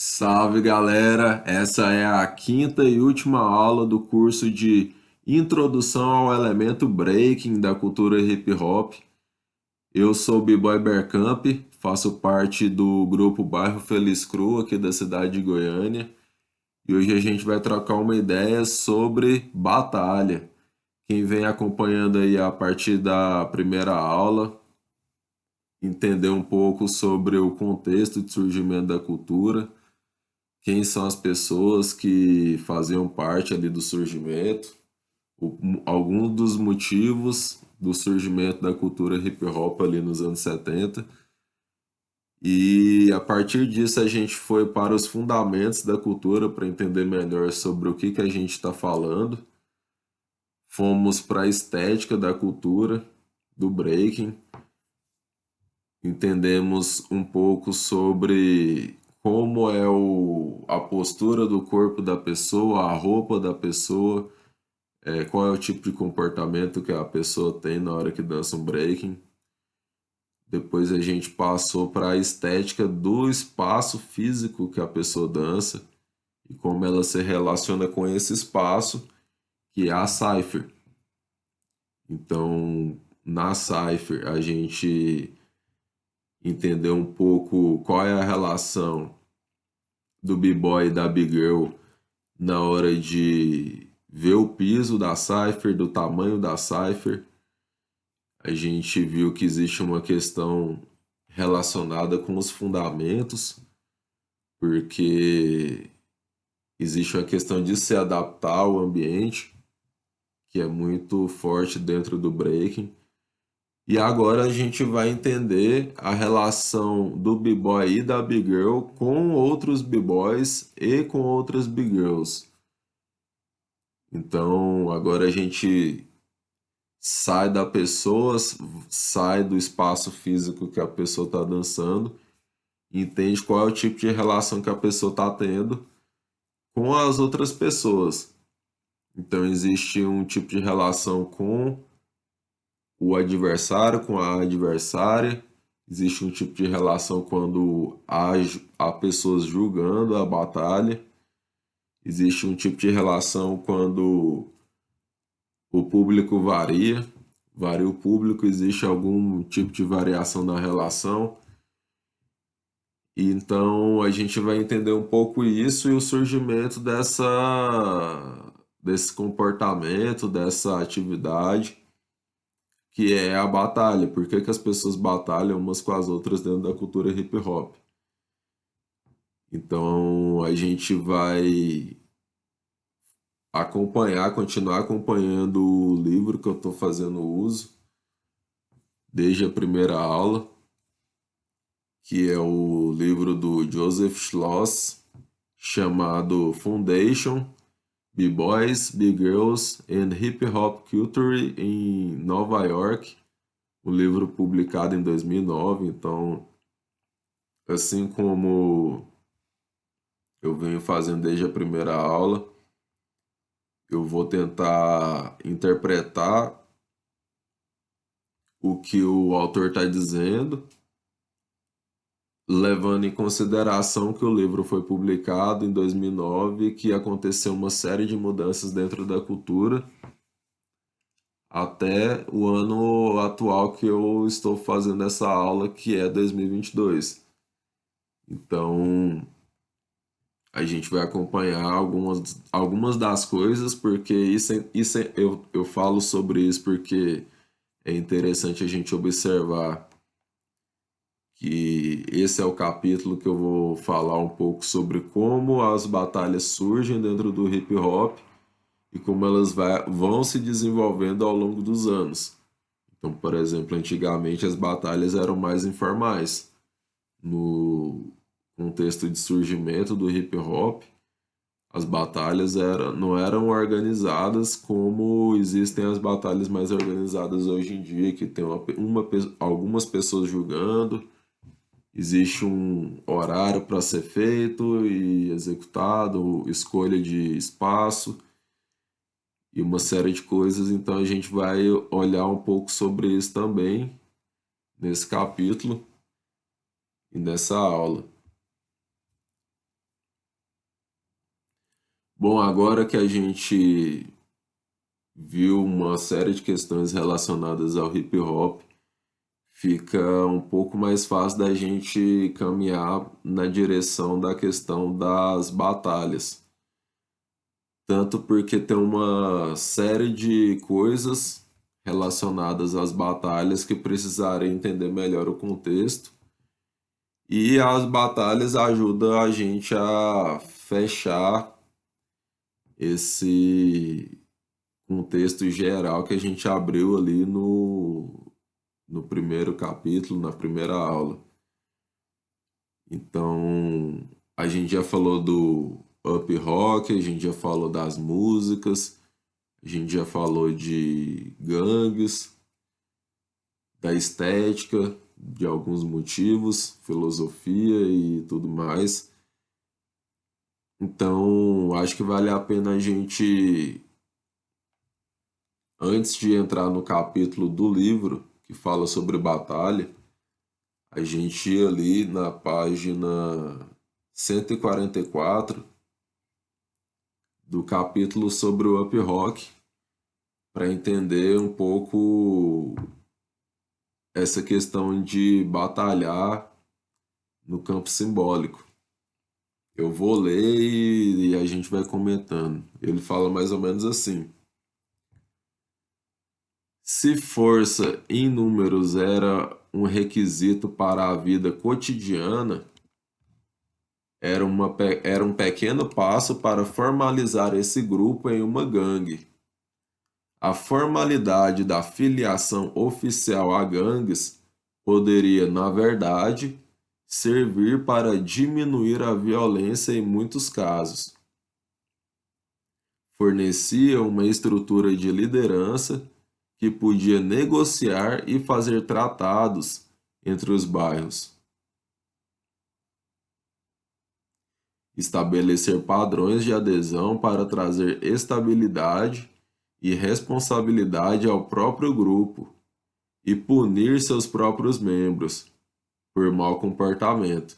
Salve galera! Essa é a quinta e última aula do curso de Introdução ao Elemento Breaking da cultura hip hop. Eu sou o B-Boy Bergkamp, faço parte do grupo Bairro Feliz Cru aqui da cidade de Goiânia e hoje a gente vai trocar uma ideia sobre batalha. Quem vem acompanhando aí a partir da primeira aula, entender um pouco sobre o contexto de surgimento da cultura, quem são as pessoas que faziam parte ali do surgimento, alguns dos motivos do surgimento da cultura hip hop ali nos anos 70. E a partir disso a gente foi para os fundamentos da cultura para entender melhor sobre o que a gente está falando. Fomos para a estética da cultura, do breaking, entendemos um pouco sobre como é a postura do corpo da pessoa, a roupa da pessoa, qual é o tipo de comportamento que a pessoa tem na hora que dança um breaking. Depois a gente passou para a estética do espaço físico que a pessoa dança e como ela se relaciona com esse espaço, que é a cypher. Então, na cypher a gente entender um pouco qual é a relação do b-boy e da b-girl na hora de ver o piso da cypher, do tamanho da cypher. A gente viu que existe uma questão relacionada com os fundamentos, porque existe uma questão de se adaptar ao ambiente, que é muito forte dentro do breaking. E agora a gente vai entender a relação do b-boy e da b-girl com outros b-boys e com outras b-girls. Então agora a gente sai da pessoa, sai do espaço físico que a pessoa está dançando, e entende qual é o tipo de relação que a pessoa está tendo com as outras pessoas. Então existe um tipo de relação com o adversário, com a adversária. Existe um tipo de relação quando há pessoas julgando a batalha. Existe um tipo de relação quando o público varia o público, existe algum tipo de variação na relação. E então a gente vai entender um pouco isso e o surgimento desse comportamento, dessa atividade que é a batalha. Por que que as pessoas batalham umas com as outras dentro da cultura hip hop? Então a gente vai continuar acompanhando o livro que eu estou fazendo uso desde a primeira aula, que é o livro do Joseph Schloss, chamado Foundation, B-Boys, B-Girls and Hip Hop Culture em Nova York, um livro publicado em 2009. Então, assim como eu venho fazendo desde a primeira aula, eu vou tentar interpretar o que o autor está dizendo, levando em consideração que o livro foi publicado em 2009 e que aconteceu uma série de mudanças dentro da cultura até o ano atual que eu estou fazendo essa aula, que é 2022. Então, a gente vai acompanhar algumas das coisas, porque eu falo sobre isso porque é interessante a gente observar que esse é o capítulo que eu vou falar um pouco sobre como as batalhas surgem dentro do hip hop e como elas vão se desenvolvendo ao longo dos anos. Então, por exemplo, antigamente as batalhas eram mais informais. No contexto de surgimento do hip hop, as batalhas não eram organizadas como existem as batalhas mais organizadas hoje em dia, que tem algumas pessoas julgando, existe um horário para ser feito e executado, escolha de espaço e uma série de coisas. Então a gente vai olhar um pouco sobre isso também nesse capítulo e nessa aula. Bom, agora que a gente viu uma série de questões relacionadas ao hip hop, fica um pouco mais fácil da gente caminhar na direção da questão das batalhas. Tanto porque tem uma série de coisas relacionadas às batalhas que precisarem entender melhor o contexto, e as batalhas ajudam a gente a fechar esse contexto geral que a gente abriu ali no primeiro capítulo, na primeira aula. Então, a gente já falou do up rock, a gente já falou das músicas, a gente já falou de gangues, da estética, de alguns motivos, filosofia e tudo mais. Então, acho que vale a pena a gente, antes de entrar no capítulo do livro que fala sobre batalha, a gente ir ali na página 144 do capítulo sobre o up rock para entender um pouco essa questão de batalhar no campo simbólico. Eu vou ler e a gente vai comentando. Ele fala mais ou menos assim: se força em números era um requisito para a vida cotidiana, era um pequeno passo para formalizar esse grupo em uma gangue. A formalidade da filiação oficial a gangues poderia, na verdade, servir para diminuir a violência em muitos casos. Fornecia uma estrutura de liderança que podia negociar e fazer tratados entre os bairros, estabelecer padrões de adesão para trazer estabilidade e responsabilidade ao próprio grupo e punir seus próprios membros por mau comportamento.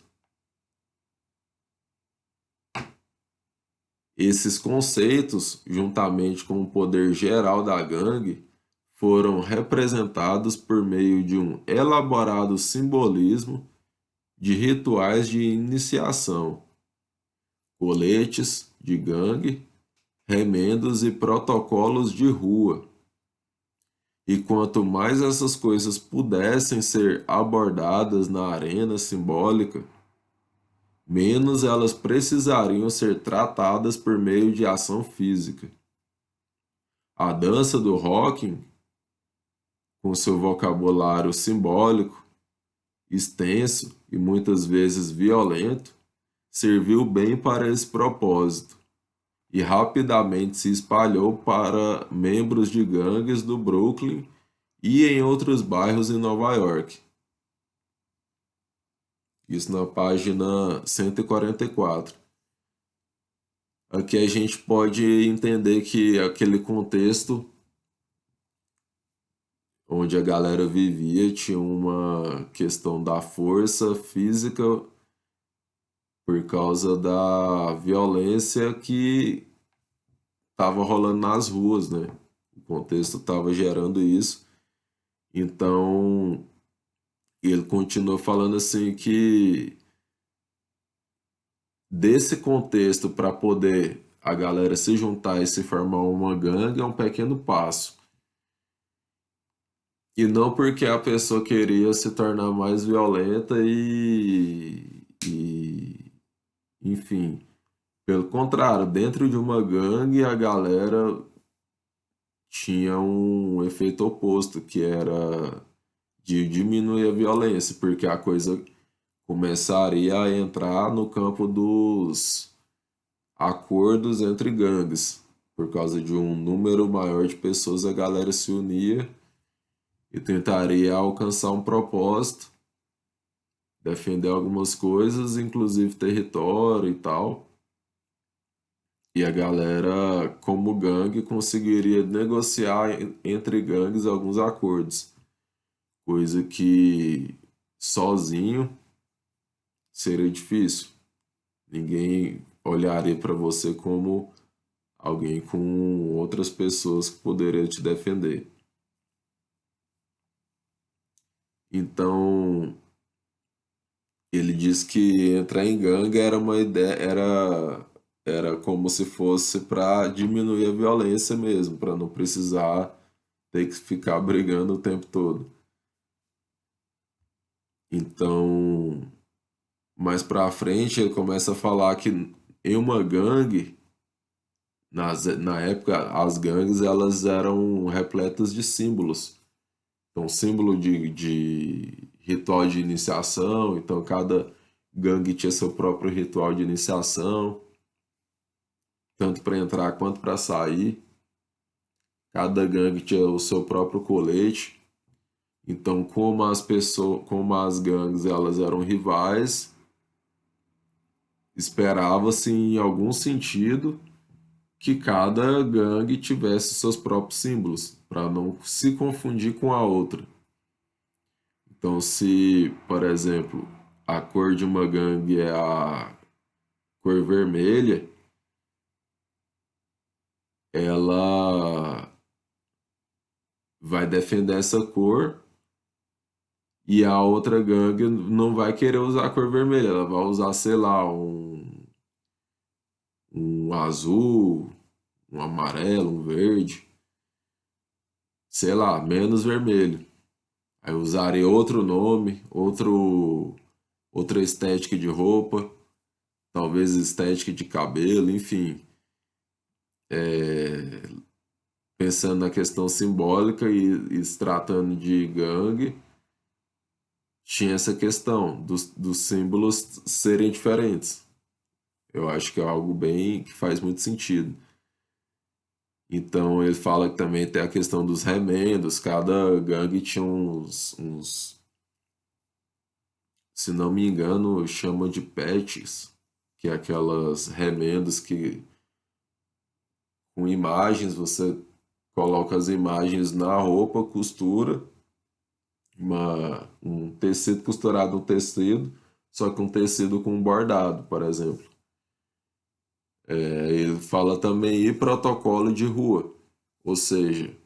Esses conceitos, juntamente com o poder geral da gangue, foram representados por meio de um elaborado simbolismo de rituais de iniciação, coletes de gangue, remendos e protocolos de rua. E quanto mais essas coisas pudessem ser abordadas na arena simbólica, menos elas precisariam ser tratadas por meio de ação física. A dança do rocking, com seu vocabulário simbólico, extenso e muitas vezes violento, serviu bem para esse propósito e rapidamente se espalhou para membros de gangues do Brooklyn e em outros bairros em Nova York. Isso na página 144. Aqui a gente pode entender que aquele contexto onde a galera vivia tinha uma questão da força física por causa da violência que estava rolando nas ruas, né? O contexto estava gerando isso. Então, ele continua falando assim que desse contexto para poder a galera se juntar e se formar uma gangue é um pequeno passo. E não porque a pessoa queria se tornar mais violenta enfim. Pelo contrário, dentro de uma gangue a galera tinha um efeito oposto, que era de diminuir a violência, porque a coisa começaria a entrar no campo dos acordos entre gangues. Por causa de um número maior de pessoas, a galera se unia e tentaria alcançar um propósito, defender algumas coisas, inclusive território e tal. E a galera, como gangue, conseguiria negociar entre gangues alguns acordos, coisa que sozinho seria difícil. Ninguém olharia para você como alguém com outras pessoas que poderiam te defender. Então, ele diz que entrar em gangue era uma ideia, era como se fosse para diminuir a violência mesmo, para não precisar ter que ficar brigando o tempo todo. Então, mais pra frente, ele começa a falar que em uma gangue, na época, as gangues elas eram repletas de símbolos. Então, símbolo de ritual de iniciação, então cada gangue tinha seu próprio ritual de iniciação, tanto para entrar quanto para sair. Cada gangue tinha o seu próprio colete. Então, como as gangues elas eram rivais, esperava-se em algum sentido que cada gangue tivesse seus próprios símbolos, para não se confundir com a outra. Então, se, por exemplo, a cor de uma gangue é a cor vermelha, ela vai defender essa cor e a outra gangue não vai querer usar a cor vermelha, ela vai usar, sei lá, um azul, um amarelo, um verde, sei lá, menos vermelho. Aí eu usaria outro nome, outra estética de roupa, talvez estética de cabelo, enfim. É, pensando na questão simbólica e se tratando de gangue, tinha essa questão dos símbolos serem diferentes. Eu acho que é algo bem que faz muito sentido. Então ele fala que também tem a questão dos remendos, cada gangue tinha se não me engano, chama de patches, que é aquelas remendos que com imagens, você coloca as imagens na roupa, costura, um tecido costurado no tecido, só que um tecido com bordado, por exemplo. Ele fala também em protocolo de rua, ou seja,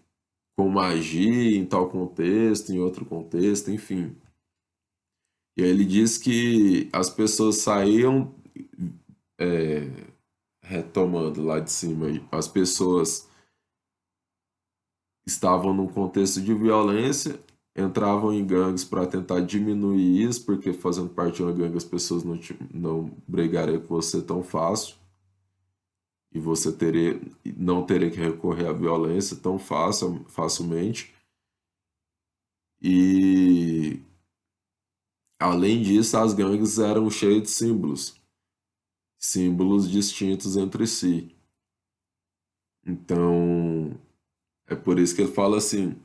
com magia em tal contexto, em outro contexto, enfim. E aí ele diz que as pessoas saíam, é, retomando lá de cima, as pessoas estavam num contexto de violência, entravam em gangues para tentar diminuir isso, porque fazendo parte de uma gangue as pessoas não brigariam com você tão fácil e você não teria que recorrer à violência tão facilmente. E além disso, as gangues eram cheias de símbolos distintos entre si. Então, é por isso que ele fala assim: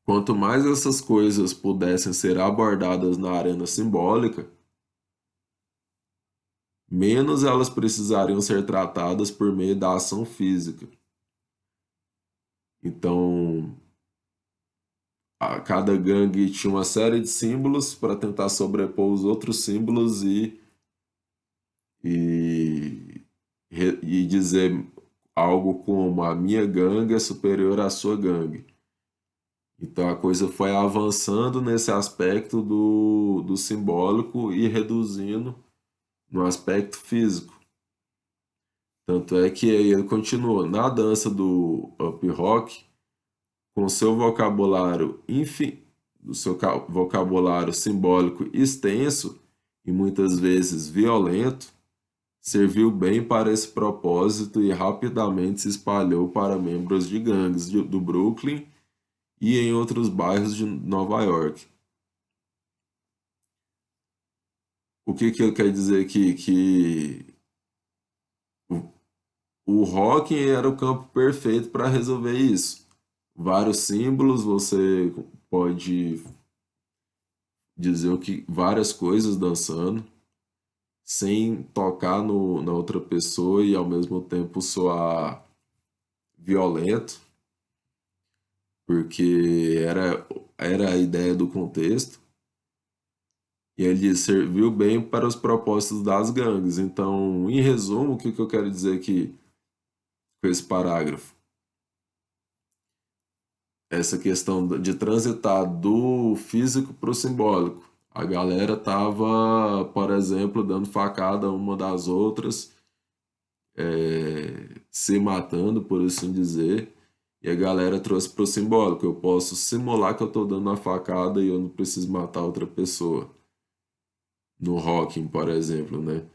quanto mais essas coisas pudessem ser abordadas na arena simbólica, menos elas precisariam ser tratadas por meio da ação física. Então, cada gangue tinha uma série de símbolos para tentar sobrepor os outros símbolos e, e dizer algo como a minha gangue é superior à sua gangue. Então a coisa foi avançando nesse aspecto do simbólico e reduzindo no aspecto físico. Tanto é que aí ele continua na dança do up rock, com seu vocabulário vocabulário simbólico extenso e muitas vezes violento, serviu bem para esse propósito e rapidamente se espalhou para membros de gangues do Brooklyn e em outros bairros de Nova York. O que ele quer dizer aqui? Que o rock era o campo perfeito para resolver isso. Vários símbolos, você pode dizer várias coisas dançando, sem tocar na outra pessoa e ao mesmo tempo soar violento, porque era a ideia do contexto. E ele serviu bem para os propósitos das gangues. Então, em resumo, o que eu quero dizer aqui? com esse parágrafo. Essa questão de transitar do físico para o simbólico. A galera tava, por exemplo, dando facada uma das outras, se matando, por assim dizer, e a galera trouxe para o simbólico. Eu posso simular que eu estou dando uma facada e eu não preciso matar outra pessoa. No Hawking, por exemplo, né?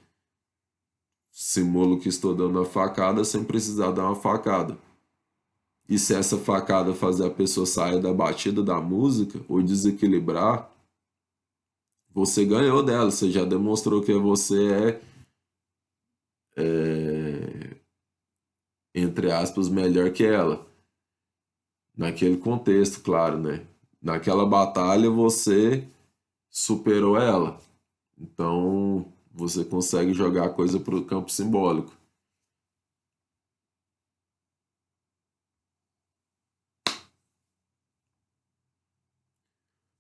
Simulo que estou dando uma facada sem precisar dar uma facada. E se essa facada fazer a pessoa sair da batida da música ou desequilibrar, você ganhou dela, você já demonstrou que você é, entre aspas, melhor que ela. Naquele contexto, claro, né? Naquela batalha você superou ela. Então você consegue jogar a coisa para o campo simbólico.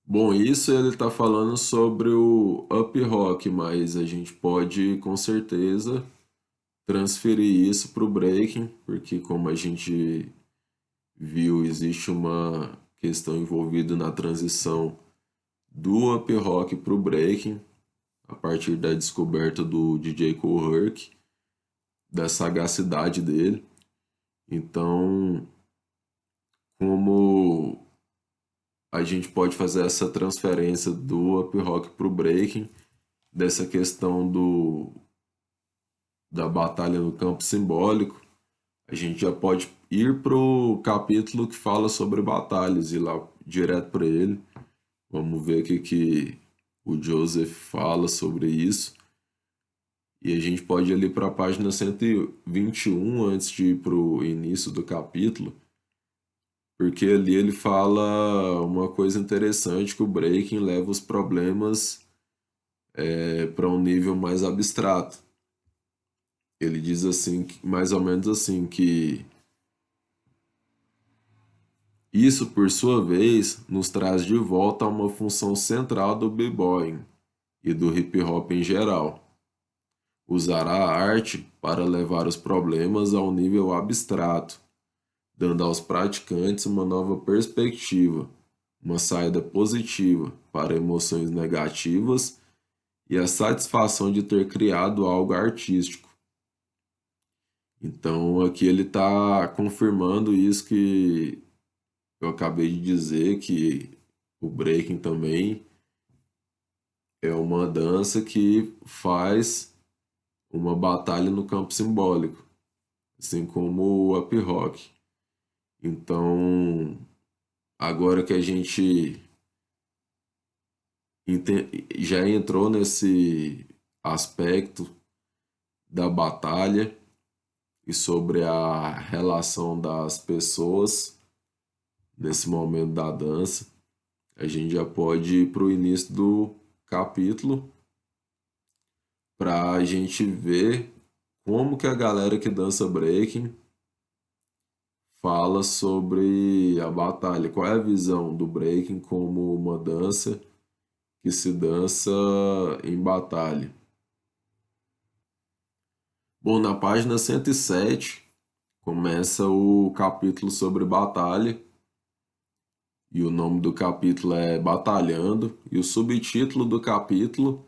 Bom, isso ele está falando sobre o up rock, mas a gente pode com certeza transferir isso para o breaking, porque como a gente viu, existe uma questão envolvida na transição do up rock para o breaking, a partir da descoberta do DJ Kool Herc, da sagacidade dele. Então, como a gente pode fazer essa transferência do up rock para o breaking, dessa questão da batalha no campo simbólico, a gente já pode ir para o capítulo que fala sobre batalhas, ir lá direto para ele. Vamos ver o que o Joseph fala sobre isso. E a gente pode ir ali para a página 121 antes de ir para o início do capítulo, porque ali ele fala uma coisa interessante, que o breaking leva os problemas para um nível mais abstrato. Ele diz assim, mais ou menos assim, que isso, por sua vez, nos traz de volta a uma função central do b-boying e do hip hop em geral: usar a arte para levar os problemas ao nível abstrato, dando aos praticantes uma nova perspectiva, uma saída positiva para emoções negativas e a satisfação de ter criado algo artístico. Então, aqui ele está confirmando isso que eu acabei de dizer, que o breaking também é uma dança que faz uma batalha no campo simbólico, assim como o up rock. Então, agora que a gente já entrou nesse aspecto da batalha e sobre a relação das pessoas nesse momento da dança, a gente já pode ir para o início do capítulo para a gente ver como que a galera que dança breaking fala sobre a batalha, qual é a visão do breaking como uma dança que se dança em batalha. Bom, na página 107 começa o capítulo sobre batalha, e o nome do capítulo é Batalhando, e o subtítulo do capítulo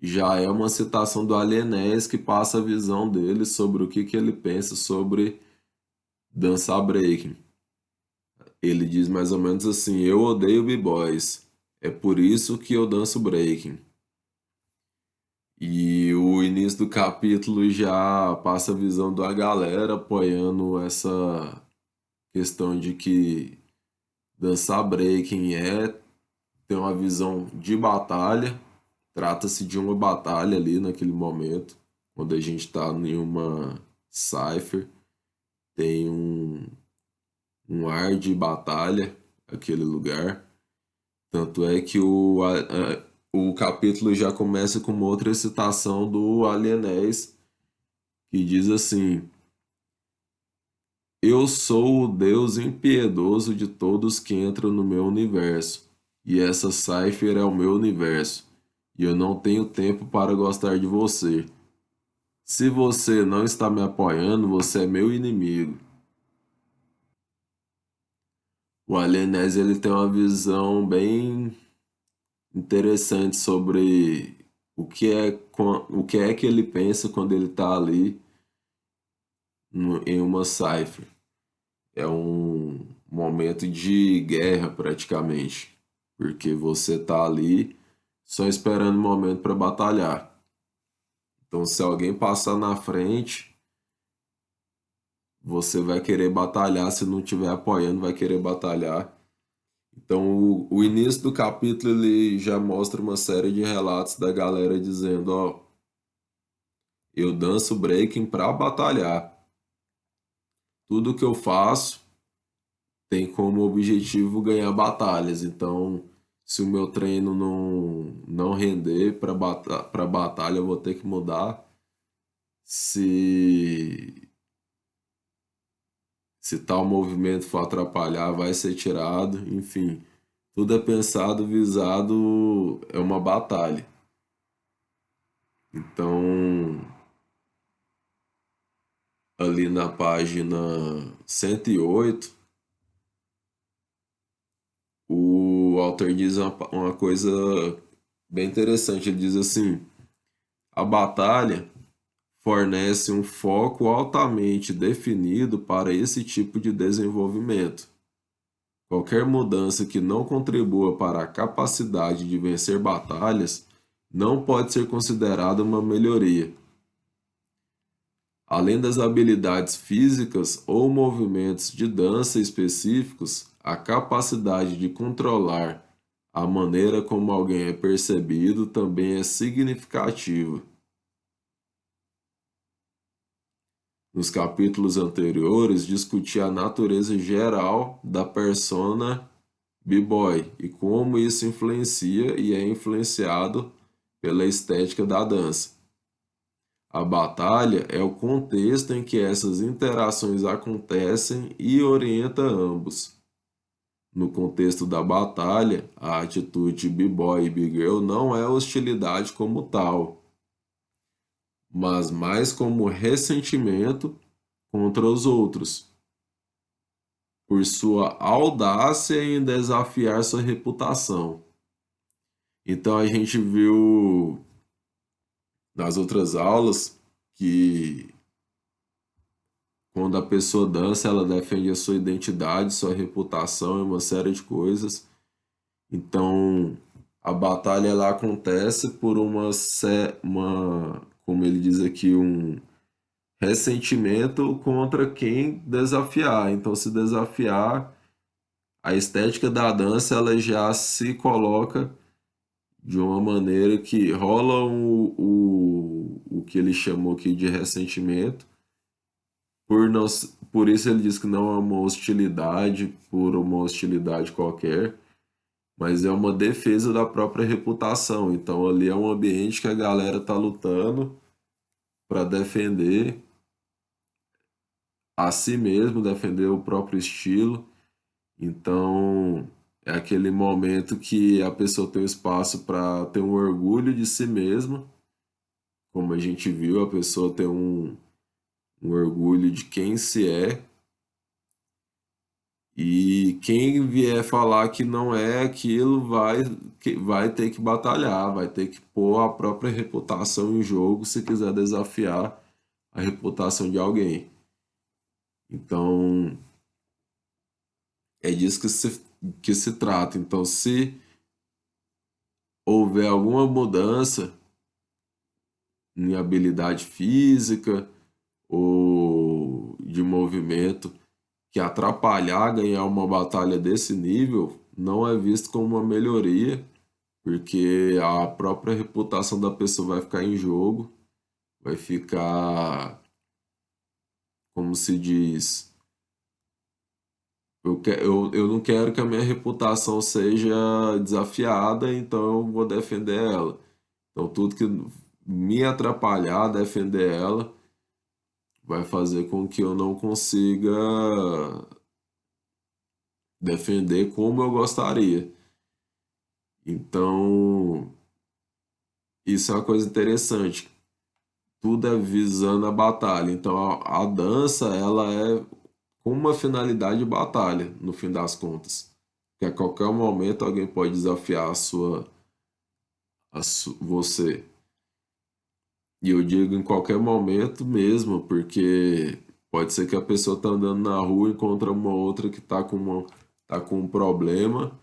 já é uma citação do Alienés, que passa a visão dele sobre o que ele pensa sobre dançar breaking. Ele diz mais ou menos assim: eu odeio b-boys, é por isso que eu danço breaking. E o início do capítulo já passa a visão da galera apoiando essa questão de que dançar breaking é ter uma visão de batalha. Trata-se de uma batalha ali naquele momento, quando a gente está em uma cypher, tem um ar de batalha aquele lugar. Tanto é que o capítulo já começa com uma outra citação do Alienés, que diz assim: eu sou o Deus impiedoso de todos que entram no meu universo, e essa cipher é o meu universo, e eu não tenho tempo para gostar de você. Se você não está me apoiando, você é meu inimigo. O Alienese ele tem uma visão bem interessante sobre o que é que ele pensa quando ele está ali em uma cipher. É um momento de guerra praticamente, porque você está ali só esperando o momento para batalhar. Então, se alguém passar na frente, você vai querer batalhar. Se não estiver apoiando, vai querer batalhar. Então, o início do capítulo ele já mostra uma série de relatos da galera dizendo: ó, eu danço breaking para batalhar. Tudo que eu faço tem como objetivo ganhar batalhas. Então, se o meu treino não render para batalha, eu vou ter que mudar. Se, se tal movimento for atrapalhar, vai ser tirado. Enfim, tudo é pensado, visado, é uma batalha. Então, ali na página 108, o autor diz uma coisa bem interessante. Ele diz assim: a batalha fornece um foco altamente definido para esse tipo de desenvolvimento. Qualquer mudança que não contribua para a capacidade de vencer batalhas não pode ser considerada uma melhoria. Além das habilidades físicas ou movimentos de dança específicos, a capacidade de controlar a maneira como alguém é percebido também é significativa. Nos capítulos anteriores, discuti a natureza geral da persona B-boy e como isso influencia e é influenciado pela estética da dança. A batalha é o contexto em que essas interações acontecem e orienta ambos. No contexto da batalha, a atitude B-boy e B-girl não é hostilidade como tal, mas mais como ressentimento contra os outros, por sua audácia em desafiar sua reputação. Então a gente viu nas outras aulas que quando a pessoa dança, ela defende a sua identidade, sua reputação e uma série de coisas. Então, a batalha ela acontece por como ele diz aqui, um ressentimento contra quem desafiar. Então, se desafiar, a estética da dança ela já se coloca de uma maneira que rola o que ele chamou aqui de ressentimento. Por, não, por isso ele diz que não é uma hostilidade por uma hostilidade qualquer, mas é uma defesa da própria reputação. Então ali é um ambiente que a galera tá lutando para defender a si mesmo, defender o próprio estilo. Então é aquele momento que a pessoa tem o espaço para ter um orgulho de si mesma, como a gente viu, a pessoa tem um orgulho de quem se é. E quem vier falar que não é aquilo vai ter que batalhar, vai ter que pôr a própria reputação em jogo se quiser desafiar a reputação de alguém. Então, é disso que se trata. Então, se houver alguma mudança em habilidade física ou de movimento que atrapalhar ganhar uma batalha desse nível, não é visto como uma melhoria, porque a própria reputação da pessoa vai ficar em jogo, vai ficar, como se diz, eu não quero que a minha reputação seja desafiada, então eu vou defender ela. Então tudo que me atrapalhar, defender ela, vai fazer com que eu não consiga defender como eu gostaria. Então, isso é uma coisa interessante. tudo é visando a batalha. Então a dança, ela é com uma finalidade de batalha, no fim das contas. Que a qualquer momento alguém pode desafiar você. E eu digo em qualquer momento mesmo, porque pode ser que a pessoa tá andando na rua e encontra uma outra que tá com um problema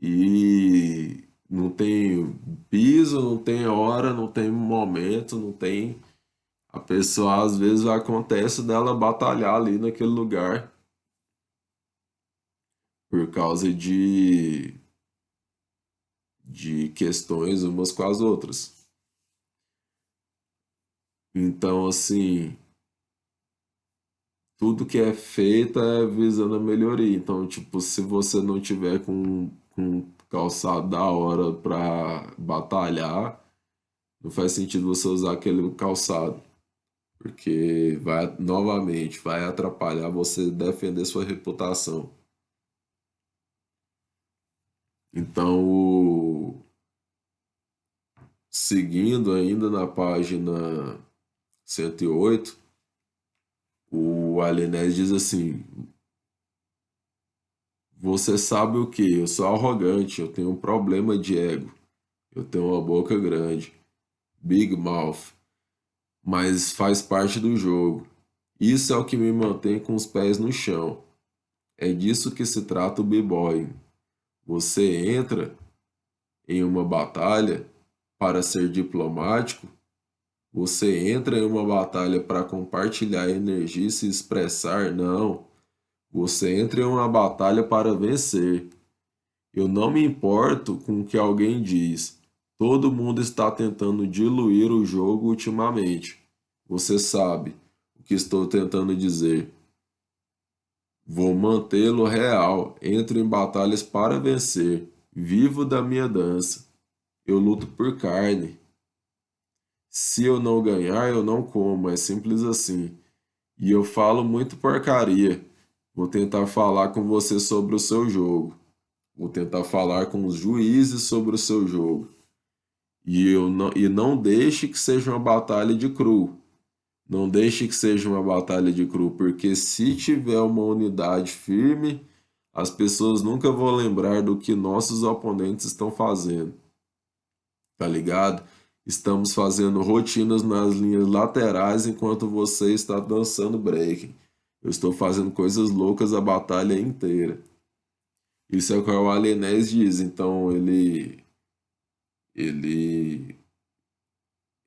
e não tem piso, não tem hora, não tem momento, não tem. A pessoa às vezes acontece dela batalhar ali naquele lugar por causa de questões umas com as outras. Então, assim, tudo que é feito é visando a melhoria. Então, tipo, se você não tiver com um calçado da hora para batalhar, não faz sentido você usar aquele calçado, porque vai novamente vai atrapalhar você defender sua reputação. Então, seguindo ainda na página 108, o Alenés diz assim: você sabe o que? Eu sou arrogante, eu tenho um problema de ego, eu tenho uma boca grande, big mouth, mas faz parte do jogo. Isso é o que me mantém com os pés no chão. É disso que se trata o b-boy. Você entra em uma batalha para ser diplomático, você entra em uma batalha para compartilhar energia e se expressar, não. Você entra em uma batalha para vencer. Eu não me importo com o que alguém diz. Todo mundo está tentando diluir o jogo ultimamente. Você sabe o que estou tentando dizer. Vou mantê-lo real. Entro em batalhas para vencer. Vivo da minha dança. Eu luto por carne. Se eu não ganhar, eu não como. É simples assim. E eu falo muito porcaria. Vou tentar falar com você sobre o seu jogo. Vou tentar falar com os juízes sobre o seu jogo. E não deixe que seja uma batalha de cru. Não deixe que seja uma batalha de cru, porque se tiver uma unidade firme, as pessoas nunca vão lembrar do que nossos oponentes estão fazendo. Tá ligado? Estamos fazendo rotinas nas linhas laterais enquanto você está dançando breaking. Eu estou fazendo coisas loucas a batalha inteira. Isso é o que o Alienés diz. Então ele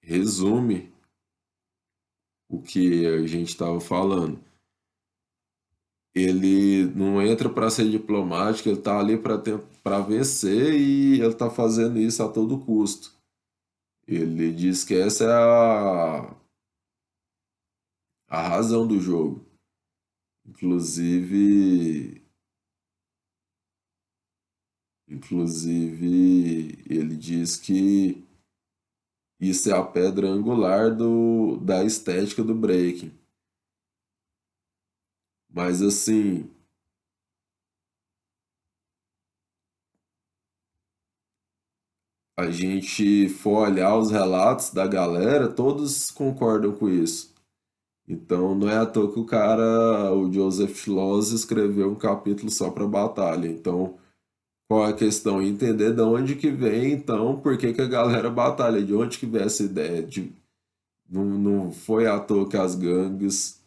resume o que a gente estava falando. Ele não entra para ser diplomático, ele está ali para vencer e ele está fazendo isso a todo custo. Ele diz que essa é a razão do jogo. Inclusive, ele diz que isso é a pedra angular da estética do breaking. Mas assim, a gente for olhar os relatos da galera, todos concordam com isso. Então não é à toa que o Joseph Schloss, escreveu um capítulo só para batalha. Então, qual é a questão? Entender de onde que vem, então, por que que a galera batalha, de onde que vem essa ideia. Não foi à toa que as gangues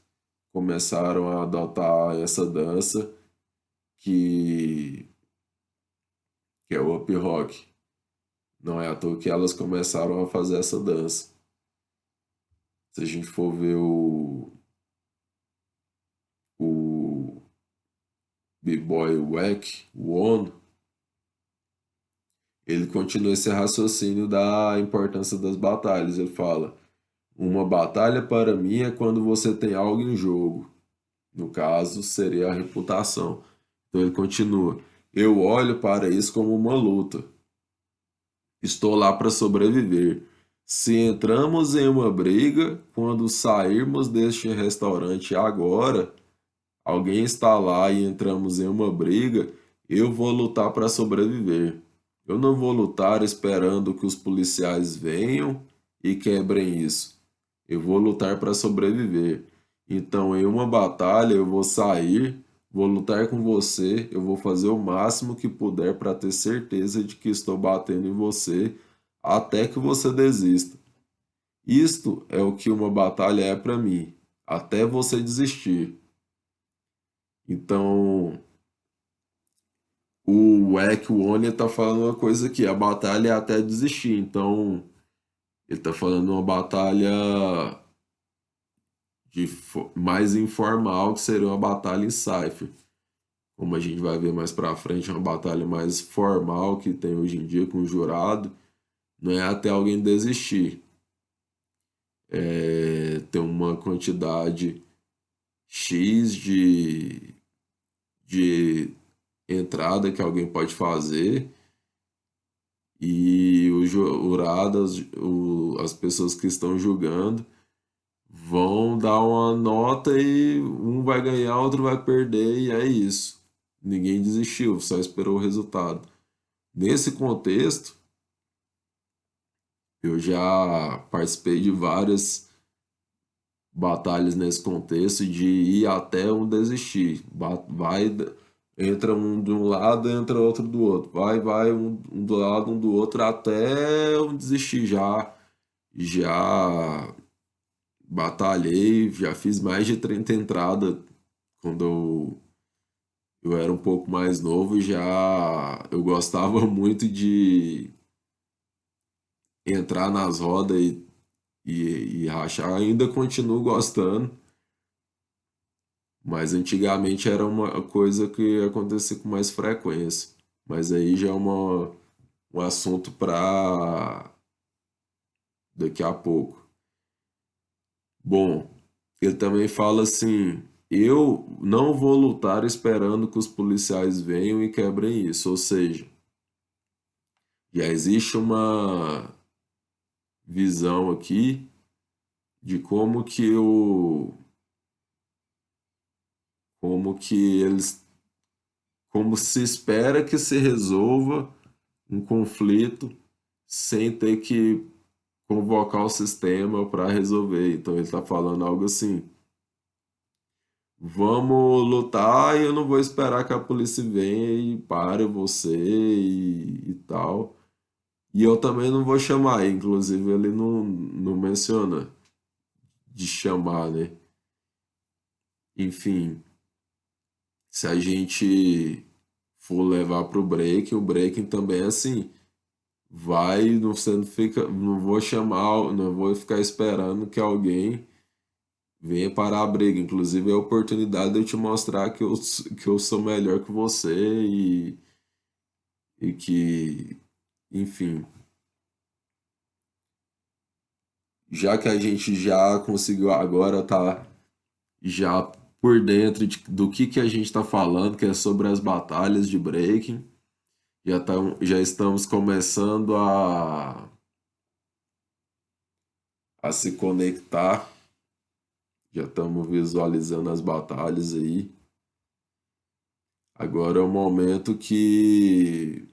começaram a adotar essa dança que, que é o up rock. Não é à toa que elas começaram a fazer essa dança. Se a gente for ver o B-Boy Wack, o Ono, ele continua esse raciocínio da importância das batalhas. Ele fala: uma batalha para mim é quando você tem algo em jogo. No caso, seria a reputação. Então ele continua: eu olho para isso como uma luta. Estou lá para sobreviver. Se entramos em uma briga, quando sairmos deste restaurante agora, alguém está lá e entramos em uma briga, eu vou lutar para sobreviver. Eu não vou lutar esperando que os policiais venham e quebrem isso. Eu vou lutar para sobreviver. Então, em uma batalha, eu vou sair, vou lutar com você, eu vou fazer o máximo que puder para ter certeza de que estou batendo em você até que você desista. Isto é o que uma batalha é para mim, até você desistir. Então, o Ek One está falando uma coisa aqui, a batalha é até desistir. Então, ele está falando uma batalha mais informal, que seria uma batalha em Cypher. Como a gente vai ver mais pra frente, é uma batalha mais formal que tem hoje em dia com o jurado. Não é até alguém desistir. Tem uma quantidade X de entrada que alguém pode fazer e os jurados, as pessoas que estão julgando, vão dar uma nota e um vai ganhar, outro vai perder, e é isso. Ninguém desistiu, só esperou o resultado. Nesse contexto, eu já participei de várias batalhas nesse contexto de ir até um desistir. Vai, entra um de um lado, entra outro do outro. Vai, um do lado, um do outro, até um desistir. Já batalhei, já fiz mais de 30 entradas quando eu era um pouco mais novo, já eu gostava muito de entrar nas rodas e rachar. Ainda continuo gostando, mas antigamente era uma coisa que acontecia com mais frequência. Mas aí já é um assunto para daqui a pouco. Bom, ele também fala assim: eu não vou lutar esperando que os policiais venham e quebrem isso. Ou seja, já existe uma visão aqui de como que eles, como se espera que se resolva um conflito sem ter que convocar o sistema para resolver. Então ele está falando algo assim: vamos lutar e eu não vou esperar que a polícia venha e pare você e tal. E eu também não vou chamar, inclusive ele não menciona de chamar, né? Enfim, se a gente for levar para o breaking também é assim. Vai, não, você não fica, não vou chamar, não vou ficar esperando que alguém venha parar a briga. Inclusive, é a oportunidade de eu te mostrar que eu sou melhor que você e que, enfim, já que a gente já conseguiu agora tá já por dentro do que a gente está falando, que é sobre as batalhas de breaking, já estamos começando a se conectar. Já estamos visualizando as batalhas aí. Agora é o momento que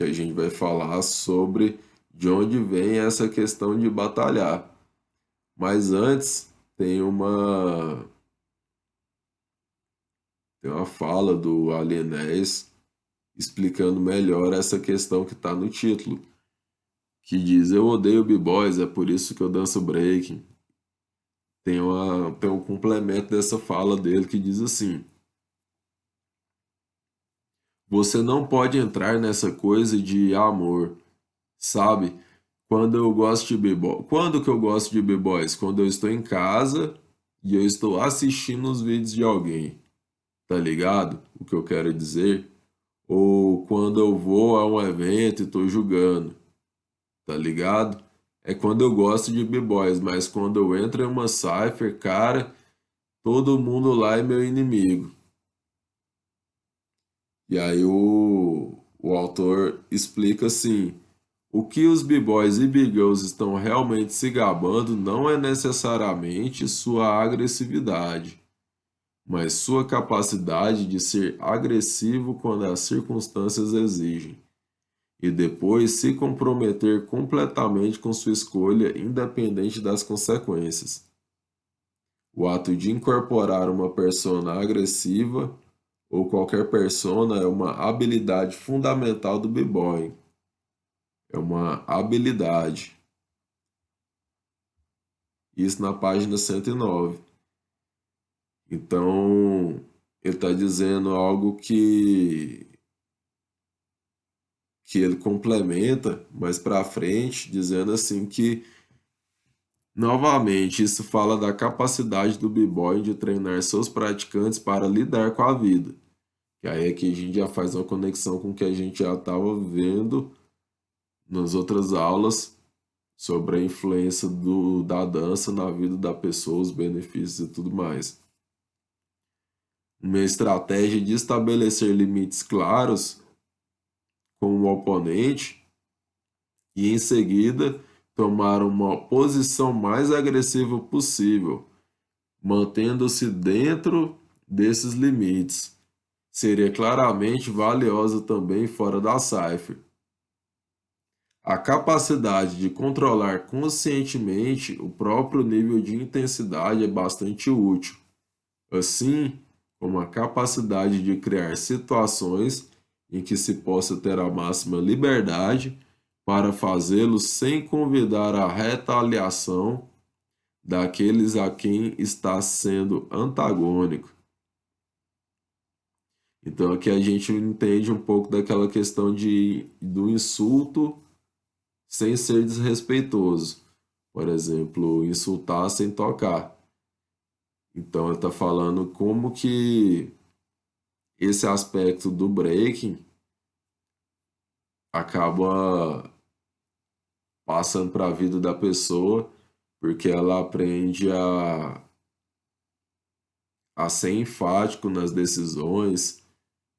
a gente vai falar sobre de onde vem essa questão de batalhar. Mas antes, tem uma fala do Alienés explicando melhor essa questão que está no título, que diz: eu odeio b-boys, é por isso que eu danço breaking. Tem um complemento dessa fala dele que diz assim: você não pode entrar nessa coisa de amor, sabe? Quando que eu gosto de b-boys? Quando eu estou em casa e eu estou assistindo os vídeos de alguém, tá ligado? O que eu quero dizer? Ou quando eu vou a um evento e estou jogando, tá ligado? É quando eu gosto de b-boys, mas quando eu entro em uma cypher, cara, todo mundo lá é meu inimigo. E aí o autor explica assim: o que os b-boys e b-girls estão realmente se gabando não é necessariamente sua agressividade, mas sua capacidade de ser agressivo quando as circunstâncias exigem. e depois se comprometer completamente com sua escolha, independente das consequências. O ato de incorporar uma persona agressiva ou qualquer persona é uma habilidade fundamental do b-boy. É uma habilidade. Isso na página 109. Então, ele está dizendo algo que ele complementa mais para frente, dizendo assim que, novamente, isso fala da capacidade do b-boy de treinar seus praticantes para lidar com a vida. E aí aqui a gente já faz uma conexão com o que a gente já estava vendo nas outras aulas sobre a influência da dança na vida da pessoa, os benefícios e tudo mais. Uma estratégia de estabelecer limites claros com o oponente e, em seguida, tomar uma posição mais agressiva possível, mantendo-se dentro desses limites. Seria claramente valiosa também fora da cipher. A capacidade de controlar conscientemente o próprio nível de intensidade é bastante útil, assim como a capacidade de criar situações em que se possa ter a máxima liberdade para fazê-lo sem convidar a retaliação daqueles a quem está sendo antagônico. Então aqui a gente entende um pouco daquela questão do insulto sem ser desrespeitoso. Por exemplo, insultar sem tocar. Então ele está falando como que esse aspecto do breaking acaba passando para a vida da pessoa, porque ela aprende a ser enfático nas decisões,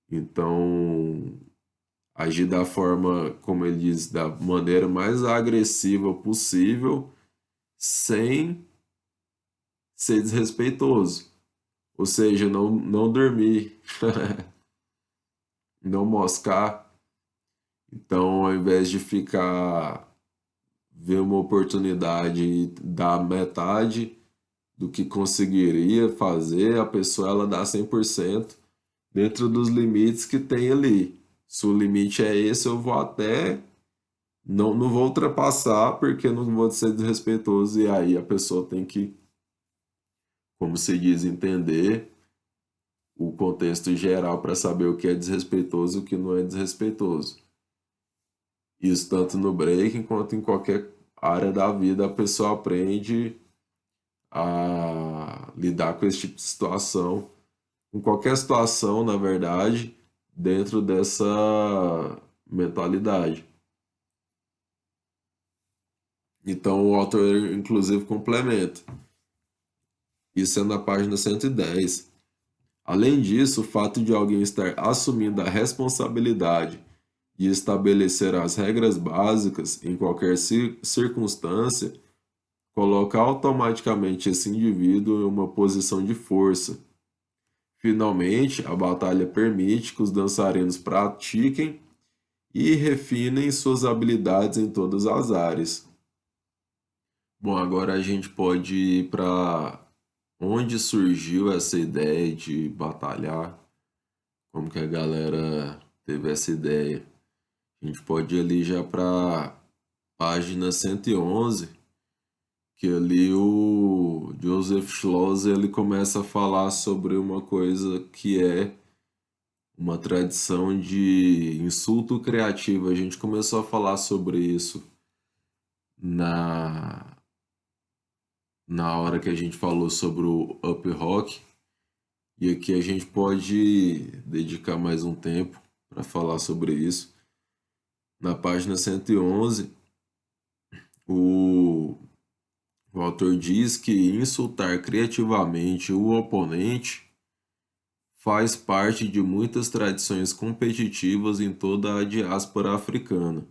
então agir da forma, como ele diz, da maneira mais agressiva possível, sem ser desrespeitoso. Ou seja, não dormir, não moscar. Então, ao invés de ficar ver uma oportunidade e dar metade do que conseguiria fazer, a pessoa ela dá 100% dentro dos limites que tem ali. Se o limite é esse, eu vou até não vou ultrapassar porque não vou ser desrespeitoso e aí a pessoa tem que, como se diz, entender o contexto geral para saber o que é desrespeitoso e o que não é desrespeitoso. Isso tanto no breaking quanto em qualquer área da vida a pessoa aprende a lidar com esse tipo de situação, com qualquer situação, na verdade, dentro dessa mentalidade. Então o autor, inclusive, complementa. Isso é na página 110. Além disso, o fato de alguém estar assumindo a responsabilidade de estabelecer as regras básicas em qualquer circunstância coloca automaticamente esse indivíduo em uma posição de força. Finalmente, a batalha permite que os dançarinos pratiquem e refinem suas habilidades em todas as áreas. Bom, agora a gente pode ir para onde surgiu essa ideia de batalhar, como que a galera teve essa ideia. A gente pode ir ali já para página 111, que ali o Joseph Schlosser ele começa a falar sobre uma coisa que é uma tradição de insulto criativo. A gente começou a falar sobre isso na, na hora que a gente falou sobre o Up Rock, e aqui a gente pode dedicar mais um tempo para falar sobre isso. Na página 111, o O autor diz que insultar criativamente o oponente faz parte de muitas tradições competitivas em toda a diáspora africana.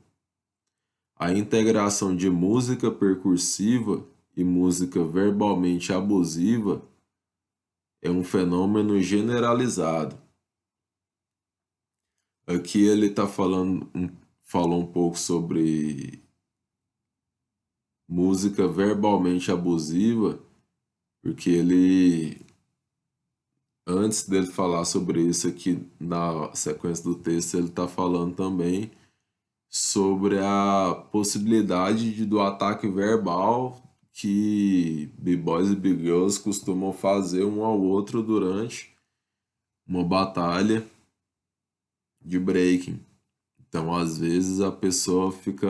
A integração de música percursiva e música verbalmente abusiva é um fenômeno generalizado. Aqui ele está falou um pouco sobre música verbalmente abusiva, porque ele, antes dele falar sobre isso aqui na sequência do texto, ele está falando também sobre a possibilidade do ataque verbal que b-boys e b-girls costumam fazer um ao outro durante uma batalha de breaking. Então, às vezes, a pessoa fica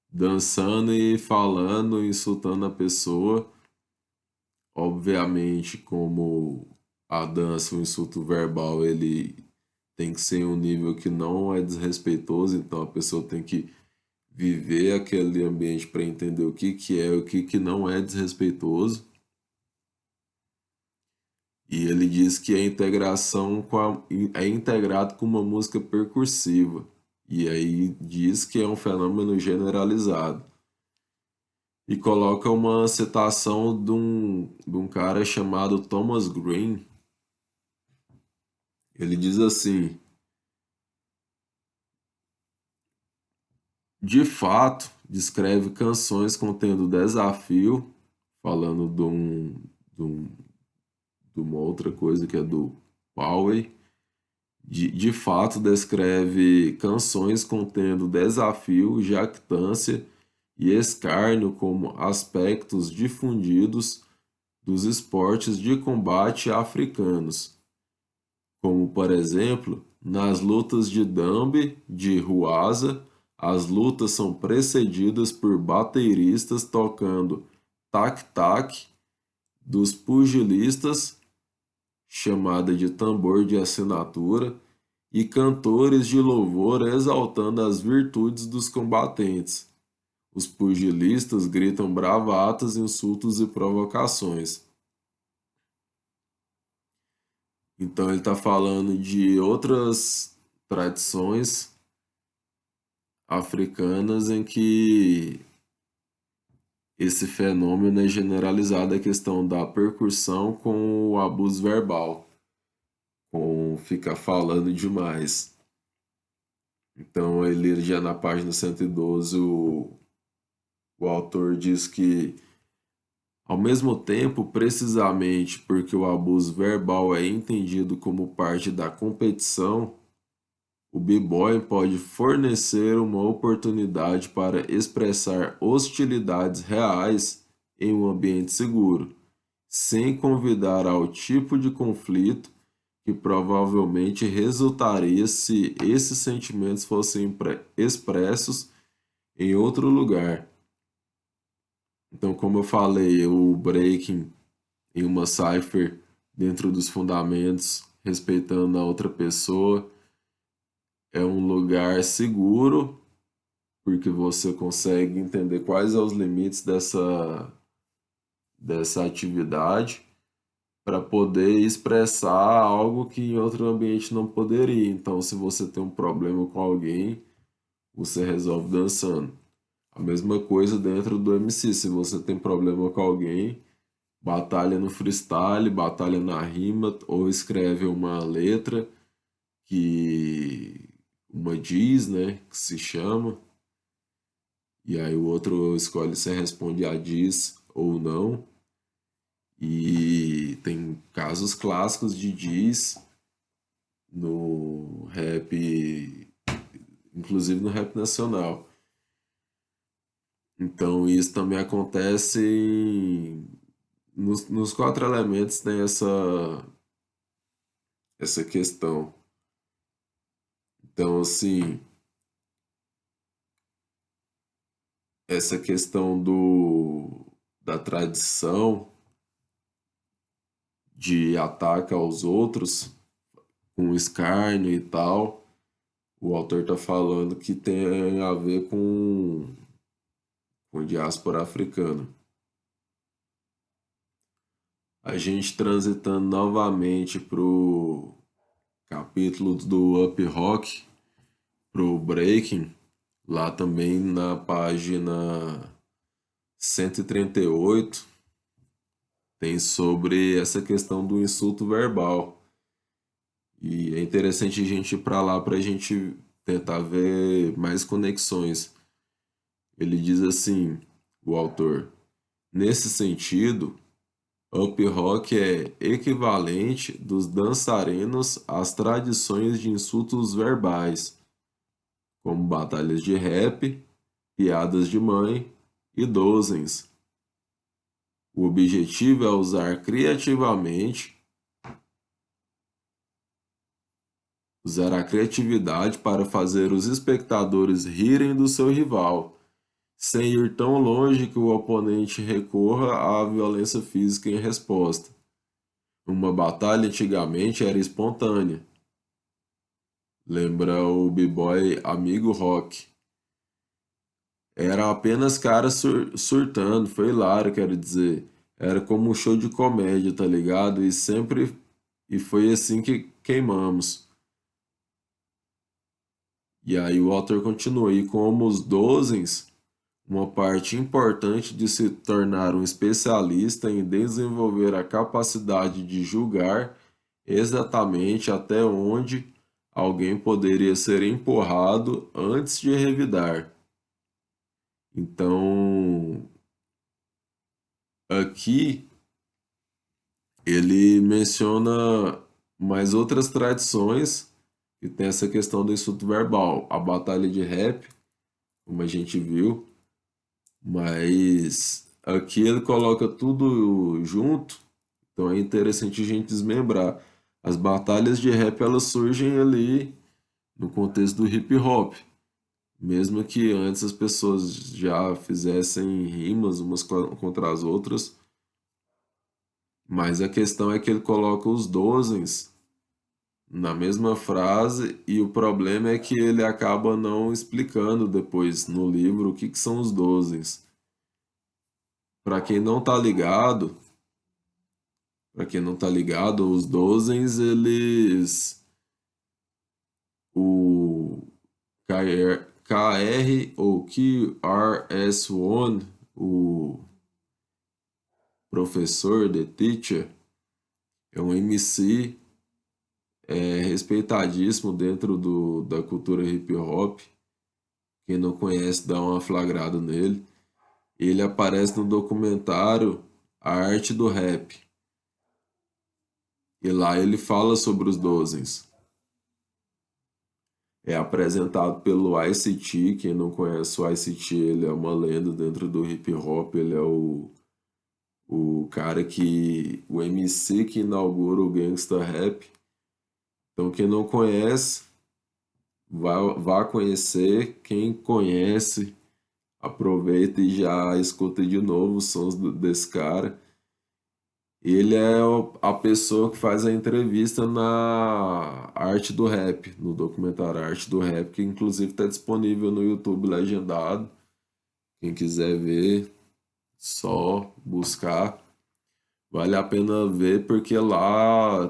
dançando e falando, insultando a pessoa. Obviamente, como a dança, o insulto verbal, ele tem que ser em um nível que não é desrespeitoso, então a pessoa tem que viver aquele ambiente para entender o que que é e o que que não é desrespeitoso. E ele diz que a integração é integrado com uma música percursiva. E aí diz que é um fenômeno generalizado. E coloca uma citação de um cara chamado Thomas Green. Ele diz assim: de fato, descreve canções contendo desafio, falando de uma outra coisa que é do Poway. De fato, descreve canções contendo desafio, jactância e escárnio como aspectos difundidos dos esportes de combate africanos, como, por exemplo, nas lutas de Dambe de Ruasa, as lutas são precedidas por bateristas tocando tac-tac dos pugilistas, chamada de tambor de assinatura, e cantores de louvor exaltando as virtudes dos combatentes. Os pugilistas gritam bravatas, insultos e provocações. Então ele está falando de outras tradições africanas em que esse fenômeno é generalizado, a questão da percussão com o abuso verbal, com ficar falando demais. Então ele já na página 112, o autor diz que ao mesmo tempo, precisamente porque o abuso verbal é entendido como parte da competição, o b-boy pode fornecer uma oportunidade para expressar hostilidades reais em um ambiente seguro, sem convidar ao tipo de conflito que provavelmente resultaria se esses sentimentos fossem expressos em outro lugar. Então, como eu falei, o breaking em uma cipher dentro dos fundamentos, respeitando a outra pessoa, é um lugar seguro, porque você consegue entender quais são os limites dessa atividade para poder expressar algo que em outro ambiente não poderia. Então, se você tem um problema com alguém, você resolve dançando. A mesma coisa dentro do MC, se você tem problema com alguém, batalha no freestyle, batalha na rima, ou escreve uma letra que uma diz, né, que se chama, e aí o outro escolhe se responde a diz ou não. E tem casos clássicos de diz no rap, inclusive no rap nacional. Então isso também acontece nos quatro elementos, tem essa questão. Então, assim, essa questão da tradição de ataque aos outros, com escárnio e tal, o autor está falando que tem a ver com diáspora africana. A gente transitando novamente para o capítulo do Up Rock, para o Breaking, lá também na página 138, tem sobre essa questão do insulto verbal. E é interessante a gente ir para lá para a gente tentar ver mais conexões. Ele diz assim, o autor, nesse sentido, up rock é equivalente dos dançarinos às tradições de insultos verbais, como batalhas de rap, piadas de mãe e dozens. O objetivo é usar a criatividade para fazer os espectadores rirem do seu rival, sem ir tão longe que o oponente recorra à violência física em resposta. Uma batalha antigamente era espontânea. Lembra o b-boy Amigo Rock. Era apenas caras surtando, foi hilário, quero dizer. Era como um show de comédia, tá ligado? E foi assim que queimamos. E aí o autor continua, e como os dozens, uma parte importante de se tornar um especialista em desenvolver a capacidade de julgar exatamente até onde alguém poderia ser empurrado antes de revidar. Então, aqui ele menciona mais outras tradições que tem essa questão do insulto verbal. A batalha de rap, como a gente viu, mas aqui ele coloca tudo junto, então é interessante a gente desmembrar. As batalhas de rap elas surgem ali no contexto do hip hop, mesmo que antes as pessoas já fizessem rimas umas contra as outras, mas a questão é que ele coloca os dozens na mesma frase e o problema é que ele acaba não explicando depois no livro o que que são os dozens. Para quem não tá ligado, para quem não tá ligado, os dozens, eles o KR ou QRS1, o professor, the teacher, é um MC respeitadíssimo dentro da cultura hip hop. Quem não conhece, dá uma flagrada nele. Ele aparece no documentário A Arte do Rap. E lá ele fala sobre os dozens. É apresentado pelo Ice-T. Quem não conhece o Ice-T, ele é uma lenda dentro do hip hop. Ele é o cara o MC que inaugura o gangsta rap. Então, quem não conhece, vá conhecer. Quem conhece, aproveita e já escuta de novo os sons desse cara. Ele é a pessoa que faz a entrevista na Arte do Rap, no documentário Arte do Rap, que inclusive está disponível no YouTube legendado. Quem quiser ver, só buscar. Vale a pena ver porque lá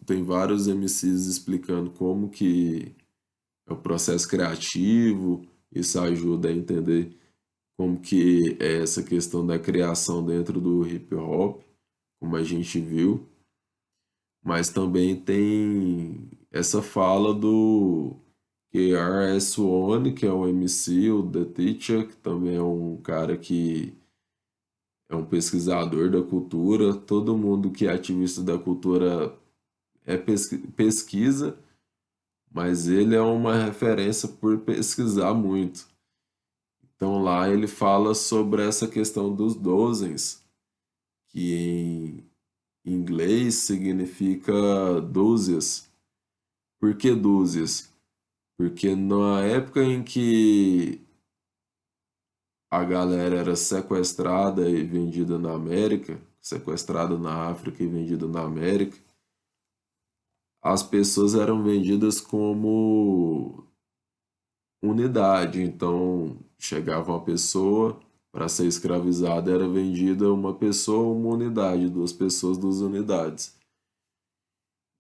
tem vários MCs explicando como que é o processo criativo. Isso ajuda a entender como que é essa questão da criação dentro do hip hop, como a gente viu, mas também tem essa fala do KRS-One, que é um MC, o The Teacher, que também é um cara que é um pesquisador da cultura. Todo mundo que é ativista da cultura pesquisa, mas ele é uma referência por pesquisar muito. Então lá ele fala sobre essa questão dos dozens, que em inglês significa dúzias. Por que dúzias? Porque na época em que a galera era sequestrada e vendida na América, sequestrada na África e vendida na América, as pessoas eram vendidas como unidade. Então, chegava uma pessoa para ser escravizada, era vendida uma pessoa, uma unidade, duas pessoas, duas unidades.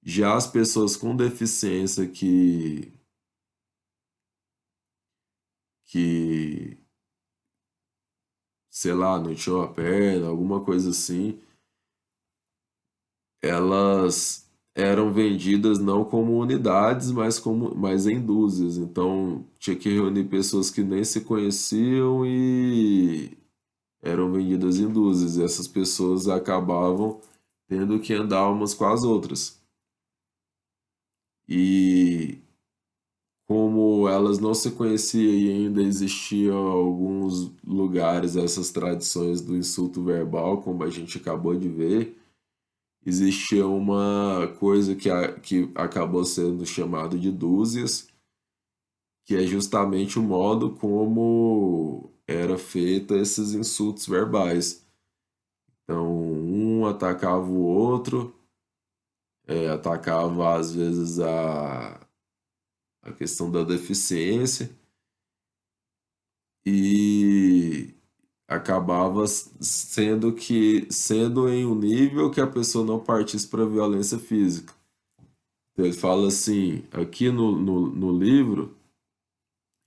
Já as pessoas com deficiência que, sei lá, não tinham a perna, alguma coisa assim, elas eram vendidas não como unidades, mas em dúzias. Então tinha que reunir pessoas que nem se conheciam e eram vendidas em dúzias. E essas pessoas acabavam tendo que andar umas com as outras. E como elas não se conheciam e ainda existiam em alguns lugares essas tradições do insulto verbal, como a gente acabou de ver, existia uma coisa que acabou sendo chamado de dúzias, que é justamente o modo como era feita esses insultos verbais. Então, um atacava o outro, atacava às vezes a questão da deficiência e acabava sendo em um nível que a pessoa não partisse para violência física. Então, ele fala assim, aqui no livro,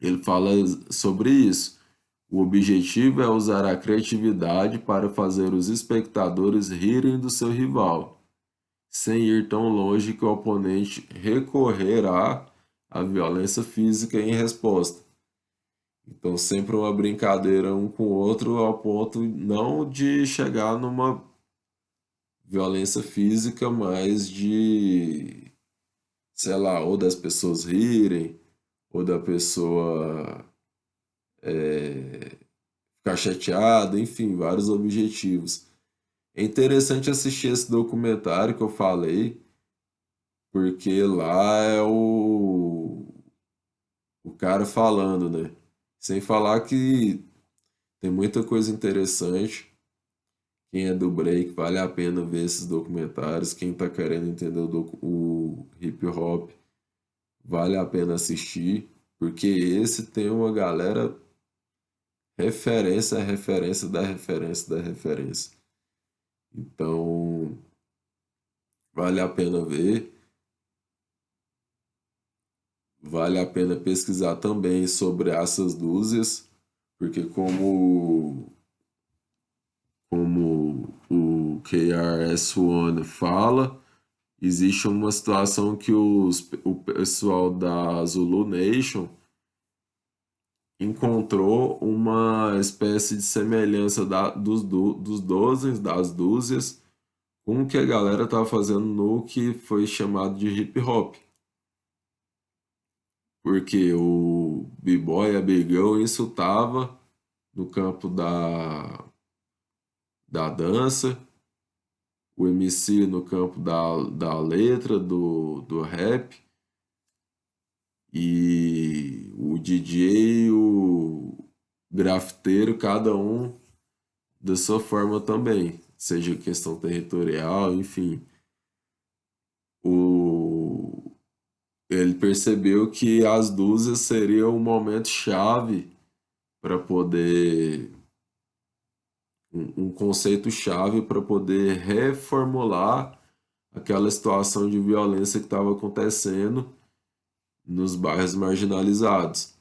ele fala sobre isso. O objetivo é usar a criatividade para fazer os espectadores rirem do seu rival, sem ir tão longe que o oponente recorrerá à violência física em resposta. Então, sempre uma brincadeira um com o outro ao ponto não de chegar numa violência física, mas de, sei lá, ou das pessoas rirem, ou da pessoa ficar chateada, enfim, vários objetivos. É interessante assistir esse documentário que eu falei, porque lá é o cara falando, né? Sem falar que tem muita coisa interessante. Quem é do break, vale a pena ver esses documentários. Quem tá querendo entender o hip hop, vale a pena assistir, porque esse tem uma galera referência, referência da referência da referência. Então, vale a pena ver, vale a pena pesquisar também sobre essas dúzias, porque como o KRS-One fala, existe uma situação que o pessoal da Zulu Nation encontrou uma espécie de semelhança dos dozens, das dúzias, com o que a galera estava fazendo no que foi chamado de hip hop. Porque o B-Boy e a Big Girl insultava no campo da dança, o MC no campo da letra, do rap, e o DJ, o grafiteiro, cada um da sua forma também, seja questão territorial, enfim. O, ele percebeu que as dúzias seriam um momento chave para poder, um conceito chave para poder reformular aquela situação de violência que estava acontecendo nos bairros marginalizados.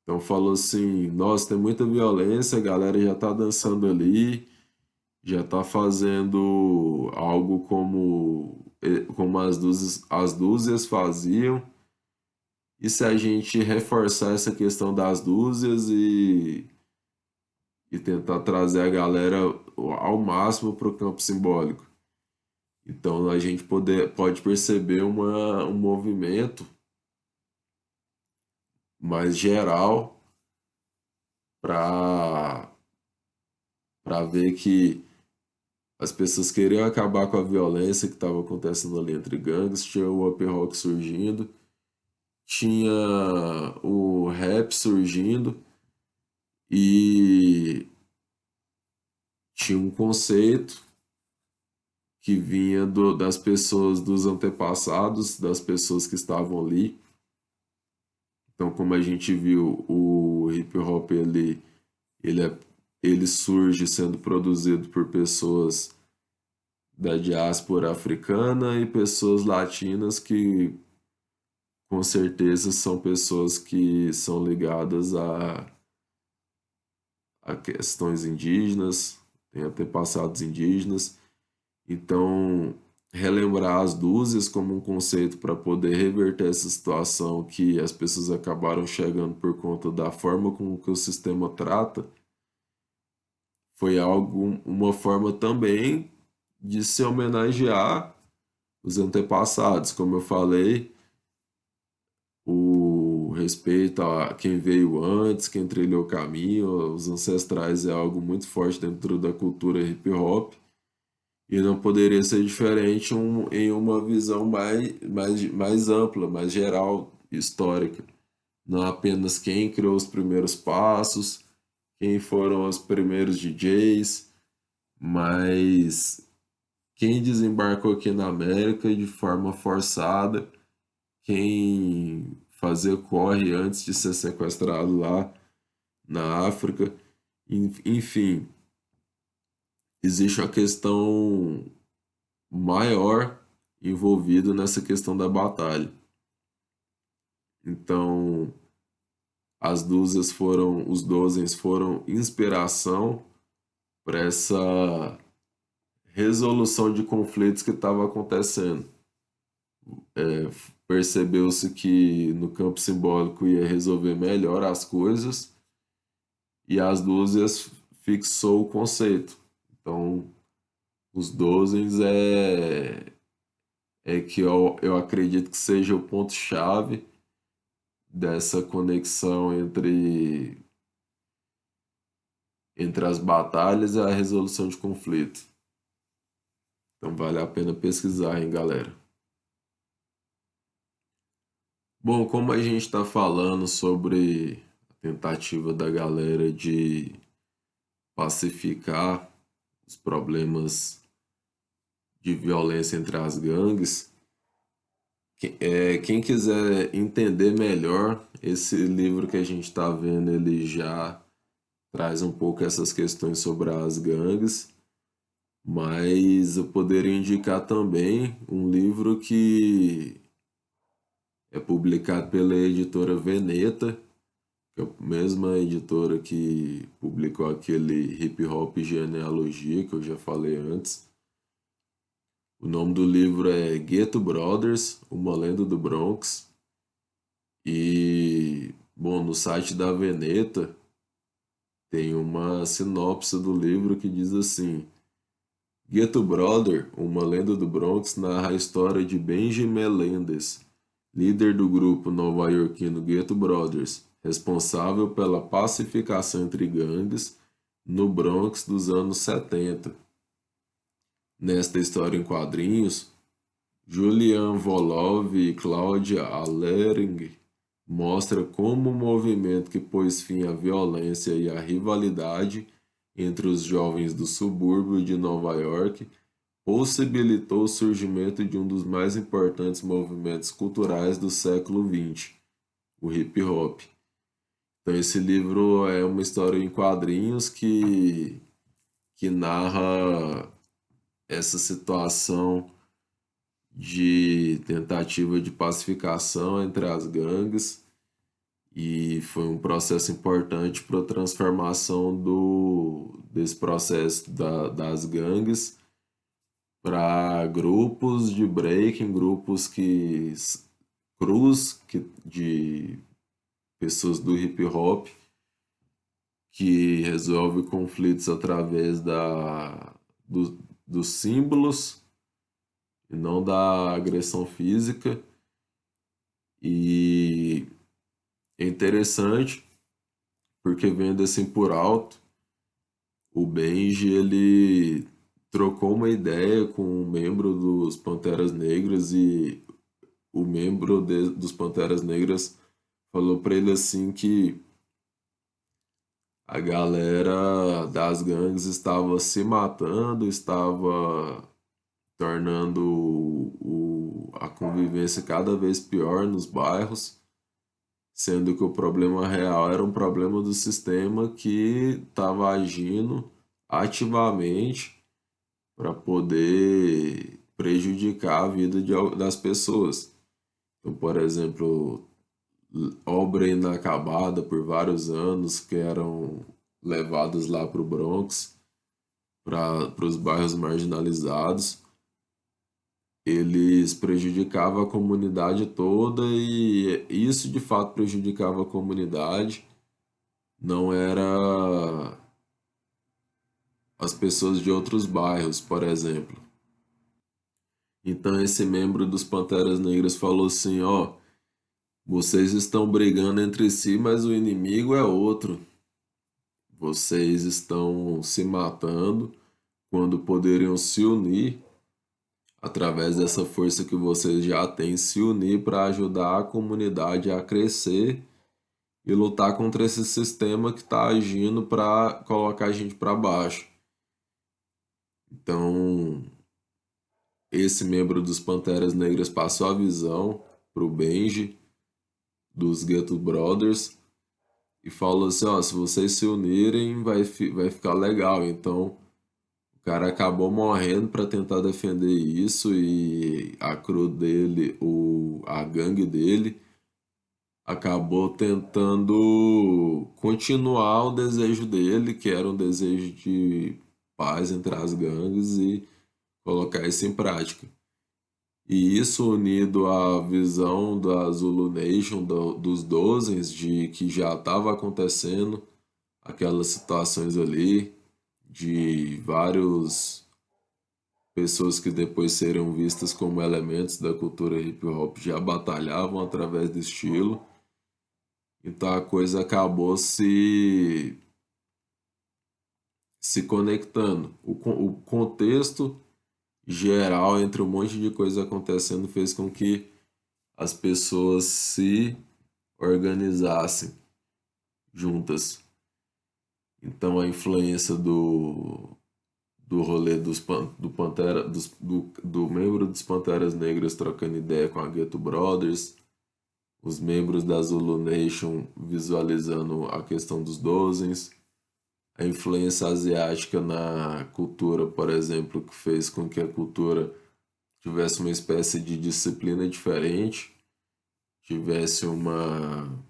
Então falou assim, nossa, tem muita violência, a galera já tá dançando ali, já tá fazendo algo como as dúzias faziam. E se a gente reforçar essa questão das dúzias e tentar trazer a galera ao máximo para o campo simbólico? Então a gente pode perceber um movimento mais geral para ver que as pessoas queriam acabar com a violência que estava acontecendo ali entre gangues, tinha o up rock surgindo, tinha o rap surgindo e tinha um conceito que vinha das pessoas, dos antepassados, das pessoas que estavam ali. Então, como a gente viu, o hip hop ele, é, ele surge sendo produzido por pessoas da diáspora africana e pessoas latinas que com certeza são pessoas que são ligadas a questões indígenas, têm antepassados indígenas. Então, relembrar as dúzias como um conceito para poder reverter essa situação que as pessoas acabaram chegando por conta da forma como que o sistema trata, foi algo, uma forma também de se homenagear os antepassados, como eu falei, o respeito a quem veio antes, quem trilhou o caminho, os ancestrais é algo muito forte dentro da cultura hip hop. E não poderia ser diferente em uma visão mais ampla, mais geral, histórica. Não apenas quem criou os primeiros passos, quem foram os primeiros DJs, mas quem desembarcou aqui na América de forma forçada, quem fazia corre antes de ser sequestrado lá na África. Enfim, existe uma questão maior envolvida nessa questão da batalha. Então, os dozens foram inspiração para essa resolução de conflitos que estava acontecendo. Percebeu-se que no campo simbólico ia resolver melhor as coisas e as dúzias fixou o conceito. Então, os dozens é que eu acredito que seja o ponto-chave dessa conexão entre as batalhas e a resolução de conflito. Então vale a pena pesquisar, hein, galera. Bom, como a gente está falando sobre a tentativa da galera de pacificar os problemas de violência entre as gangues, quem quiser entender melhor, esse livro que a gente está vendo, ele já traz um pouco essas questões sobre as gangues, mas eu poderia indicar também um livro que é publicado pela editora Veneta, que é a mesma editora que publicou aquele Hip Hop Genealogia que eu já falei antes. O nome do livro é Ghetto Brothers, Uma Lenda do Bronx. E, bom, no site da Veneta tem uma sinopse do livro que diz assim: Ghetto Brother, Uma Lenda do Bronx, narra a história de Benji Melendez, líder do grupo nova-iorquino Ghetto Brothers, responsável pela pacificação entre gangues no Bronx dos anos 70. Nesta história em quadrinhos, Julian Volov e Claudia Allering mostra como o movimento que pôs fim à violência e à rivalidade entre os jovens do subúrbio de Nova York possibilitou o surgimento de um dos mais importantes movimentos culturais do século XX, o hip hop. Então esse livro é uma história em quadrinhos que narra essa situação de tentativa de pacificação entre as gangues e foi um processo importante para a transformação desse processo das gangues para grupos de breaking, de pessoas do hip hop que resolve conflitos através dos símbolos e não da agressão física. E é interessante porque vendo assim por alto, o Benji ele trocou uma ideia com um membro dos Panteras Negras e o dos Panteras Negras falou para ele assim que a galera das gangues estava se matando, estava tornando a convivência cada vez pior nos bairros, sendo que o problema real era um problema do sistema que estava agindo ativamente para poder prejudicar a vida das pessoas. Então, por exemplo, obra inacabada por vários anos que eram levadas lá para o Bronx, para os bairros marginalizados, eles prejudicavam a comunidade toda e isso de fato prejudicava a comunidade, não era as pessoas de outros bairros, por exemplo. Então esse membro dos Panteras Negras falou assim, ó, vocês estão brigando entre si, mas o inimigo é outro. Vocês estão se matando quando poderiam se unir através dessa força que vocês já têm, se unir para ajudar a comunidade a crescer e lutar contra esse sistema que está agindo para colocar a gente para baixo. Então, esse membro dos Panteras Negras passou a visão pro Benji, dos Ghetto Brothers, e falou assim, ó, se vocês se unirem, vai ficar legal. Então, o cara acabou morrendo para tentar defender isso e a crew dele, a gangue dele, acabou tentando continuar o desejo dele, que era um desejo de paz entre as gangues e colocar isso em prática. E isso unido à visão da Zulu Nation, dos Dozens, de que já estava acontecendo aquelas situações ali, de várias pessoas que depois seriam vistas como elementos da cultura hip hop já batalhavam através do estilo. Então a coisa acabou se conectando. O contexto geral entre um monte de coisa acontecendo fez com que as pessoas se organizassem juntas. Então a influência do rolê do Pantera, do membro dos Panteras Negras trocando ideia com a Ghetto Brothers, os membros da Zulu Nation visualizando a questão dos Dozens, a influência asiática na cultura, por exemplo, que fez com que a cultura tivesse uma espécie de disciplina diferente, tivesse uma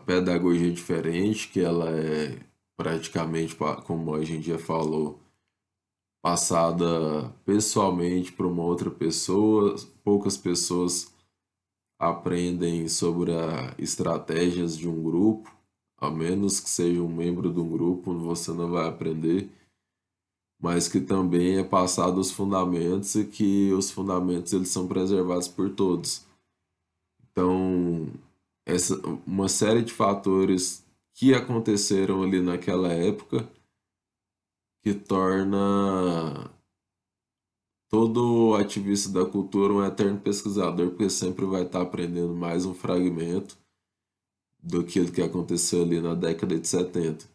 pedagogia diferente, que ela é praticamente, como a gente já falou, passada pessoalmente para uma outra pessoa. Poucas pessoas aprendem sobre as estratégias de um grupo, a menos que seja um membro de um grupo, você não vai aprender, mas que também é passado os fundamentos e que os fundamentos eles são preservados por todos. Então, uma série de fatores que aconteceram ali naquela época que torna todo ativista da cultura um eterno pesquisador, porque sempre vai estar aprendendo mais um fragmento do que aconteceu ali na década de 70.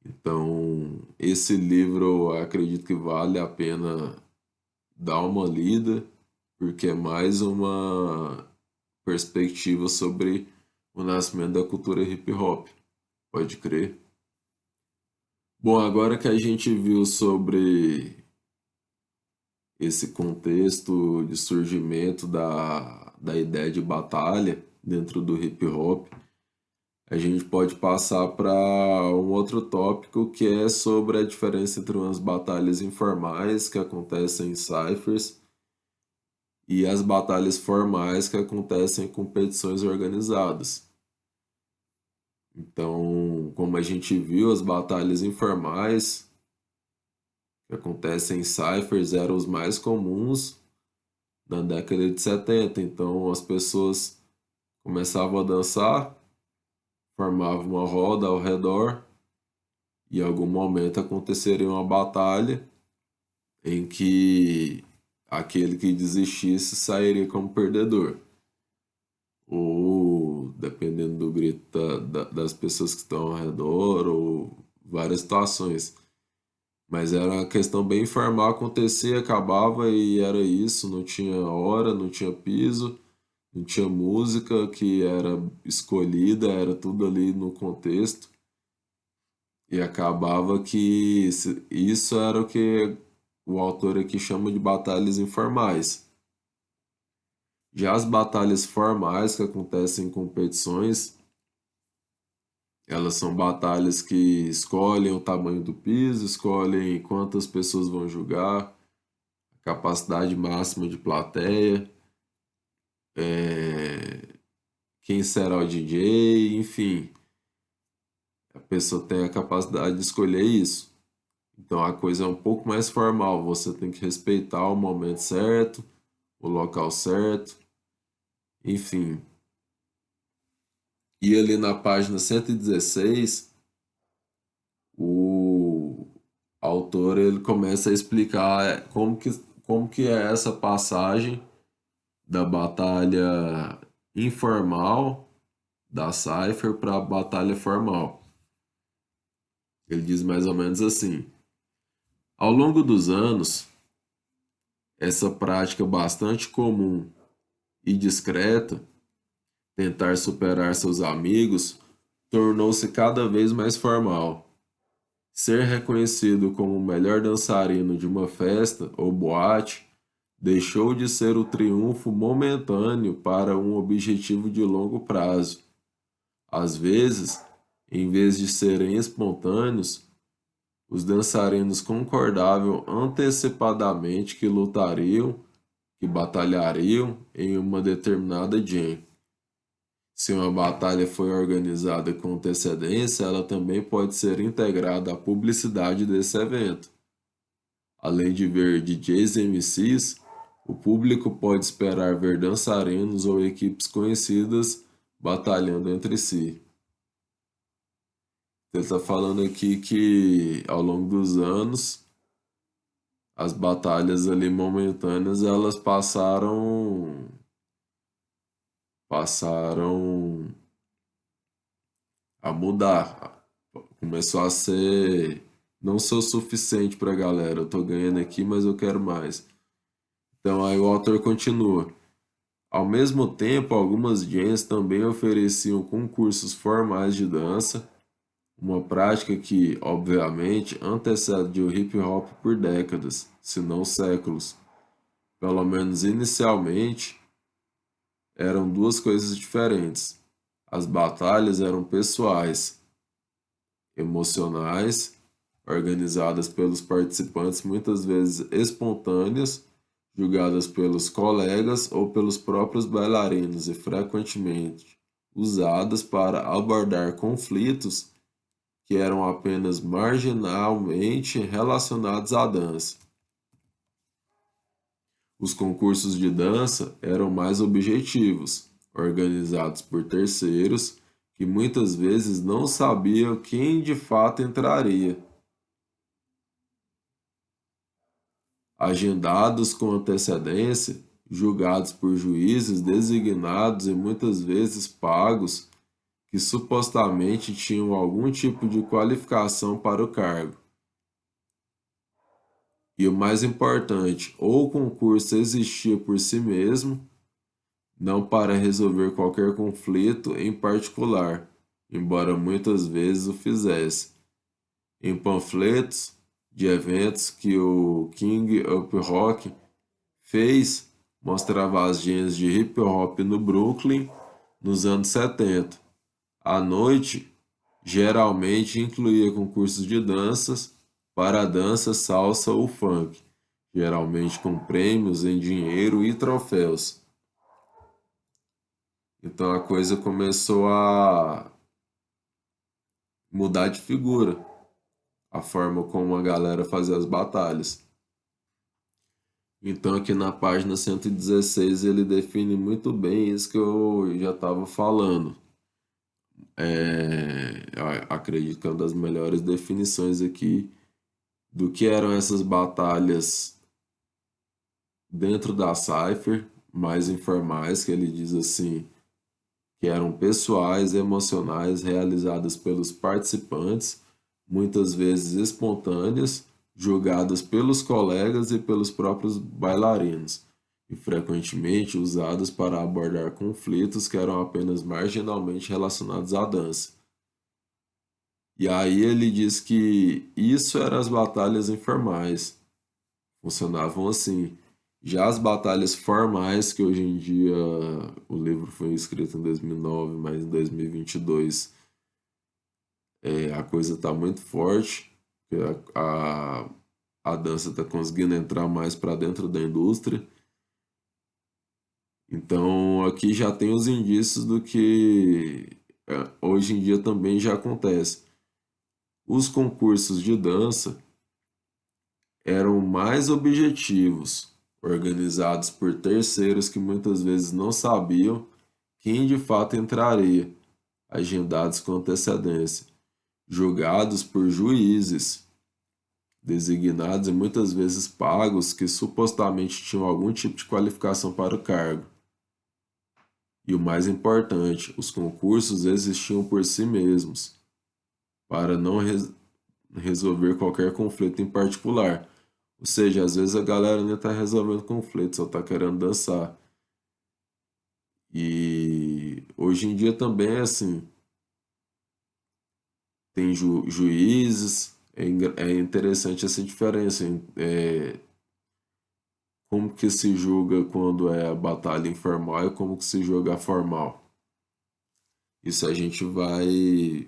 Então, esse livro eu acredito que vale a pena dar uma lida, porque é mais uma perspectiva sobre o nascimento da cultura hip hop, pode crer. Bom, agora que a gente viu sobre esse contexto de surgimento da ideia de batalha dentro do hip hop, a gente pode passar para um outro tópico que é sobre a diferença entre umas batalhas informais que acontecem em cyphers e as batalhas formais que acontecem em competições organizadas. Então, como a gente viu, as batalhas informais que acontecem em cyphers eram os mais comuns na década de 70. Então, as pessoas começavam a dançar, formavam uma roda ao redor e em algum momento aconteceria uma batalha em que aquele que desistisse sairia como perdedor. Ou, dependendo do grito das pessoas que estão ao redor, ou várias situações. Mas era uma questão bem informal, acontecia, acabava e era isso, não tinha hora, não tinha piso, não tinha música que era escolhida, era tudo ali no contexto. E acabava que isso era o que o autor aqui chama de batalhas informais. Já as batalhas formais que acontecem em competições, elas são batalhas que escolhem o tamanho do piso, escolhem quantas pessoas vão jogar, capacidade máxima de plateia, quem será o DJ, enfim, a pessoa tem a capacidade de escolher isso. Então a coisa é um pouco mais formal, você tem que respeitar o momento certo, o local certo, enfim. E ali na página 116, o autor ele começa a explicar como que é essa passagem da batalha informal da Cypher para a batalha formal. Ele diz mais ou menos assim: ao longo dos anos, essa prática bastante comum e discreta, tentar superar seus amigos, tornou-se cada vez mais formal. Ser reconhecido como o melhor dançarino de uma festa ou boate deixou de ser o triunfo momentâneo para um objetivo de longo prazo. Às vezes, em vez de serem espontâneos, os dançarinos concordavam antecipadamente que lutariam, que batalhariam em uma determinada jam. Se uma batalha foi organizada com antecedência, ela também pode ser integrada à publicidade desse evento. Além de ver DJs e MCs, o público pode esperar ver dançarinos ou equipes conhecidas batalhando entre si. Ele está falando aqui que ao longo dos anos, as batalhas ali momentâneas, elas passaram a mudar. Começou a ser não sou suficiente para a galera. Eu tô ganhando aqui, mas eu quero mais. Então aí o autor continua. Ao mesmo tempo, algumas jams também ofereciam concursos formais de dança, uma prática que, obviamente, antecede o hip hop por décadas, se não séculos. Pelo menos inicialmente, eram duas coisas diferentes. As batalhas eram pessoais, emocionais, organizadas pelos participantes, muitas vezes espontâneas, julgadas pelos colegas ou pelos próprios bailarinos e frequentemente usadas para abordar conflitos que eram apenas marginalmente relacionados à dança. Os concursos de dança eram mais objetivos, organizados por terceiros que muitas vezes não sabiam quem de fato entraria. Agendados com antecedência, julgados por juízes designados e muitas vezes pagos, que supostamente tinham algum tipo de qualificação para o cargo. E o mais importante, ou o concurso existia por si mesmo, não para resolver qualquer conflito em particular, embora muitas vezes o fizesse. Em panfletos de eventos que o King Up Rock fez, mostrava as jams de hip hop no Brooklyn nos anos 70. A noite geralmente incluía concursos de danças para a dança, salsa ou funk, geralmente com prêmios em dinheiro e troféus. Então a coisa começou a mudar de figura, a forma como a galera fazia as batalhas. Então aqui na página 116 ele define muito bem isso que eu já estava falando. Acredito que é uma das melhores definições aqui do que eram essas batalhas dentro da Cypher, mais informais, que ele diz assim, que eram pessoais, emocionais, realizadas pelos participantes, muitas vezes espontâneas, julgadas pelos colegas e pelos próprios bailarinos, e frequentemente usadas para abordar conflitos que eram apenas marginalmente relacionados à dança. E aí ele diz que isso eram as batalhas informais, funcionavam assim. Já as batalhas formais, que hoje em dia o livro foi escrito em 2009, mas em 2022 a coisa está muito forte. A a dança está conseguindo entrar mais para dentro da indústria. Então, aqui já tem os indícios do que hoje em dia também já acontece. Os concursos de dança eram mais objetivos, organizados por terceiros que muitas vezes não sabiam quem de fato entraria, agendados com antecedência, julgados por juízes, designados e muitas vezes pagos que supostamente tinham algum tipo de qualificação para o cargo. E o mais importante, os concursos existiam por si mesmos, para não resolver qualquer conflito em particular. Ou seja, às vezes a galera nem está resolvendo conflito, só está querendo dançar. E hoje em dia também é assim, tem juízes, é interessante essa diferença, como que se julga quando é a batalha informal e como que se julga a formal. Isso a gente vai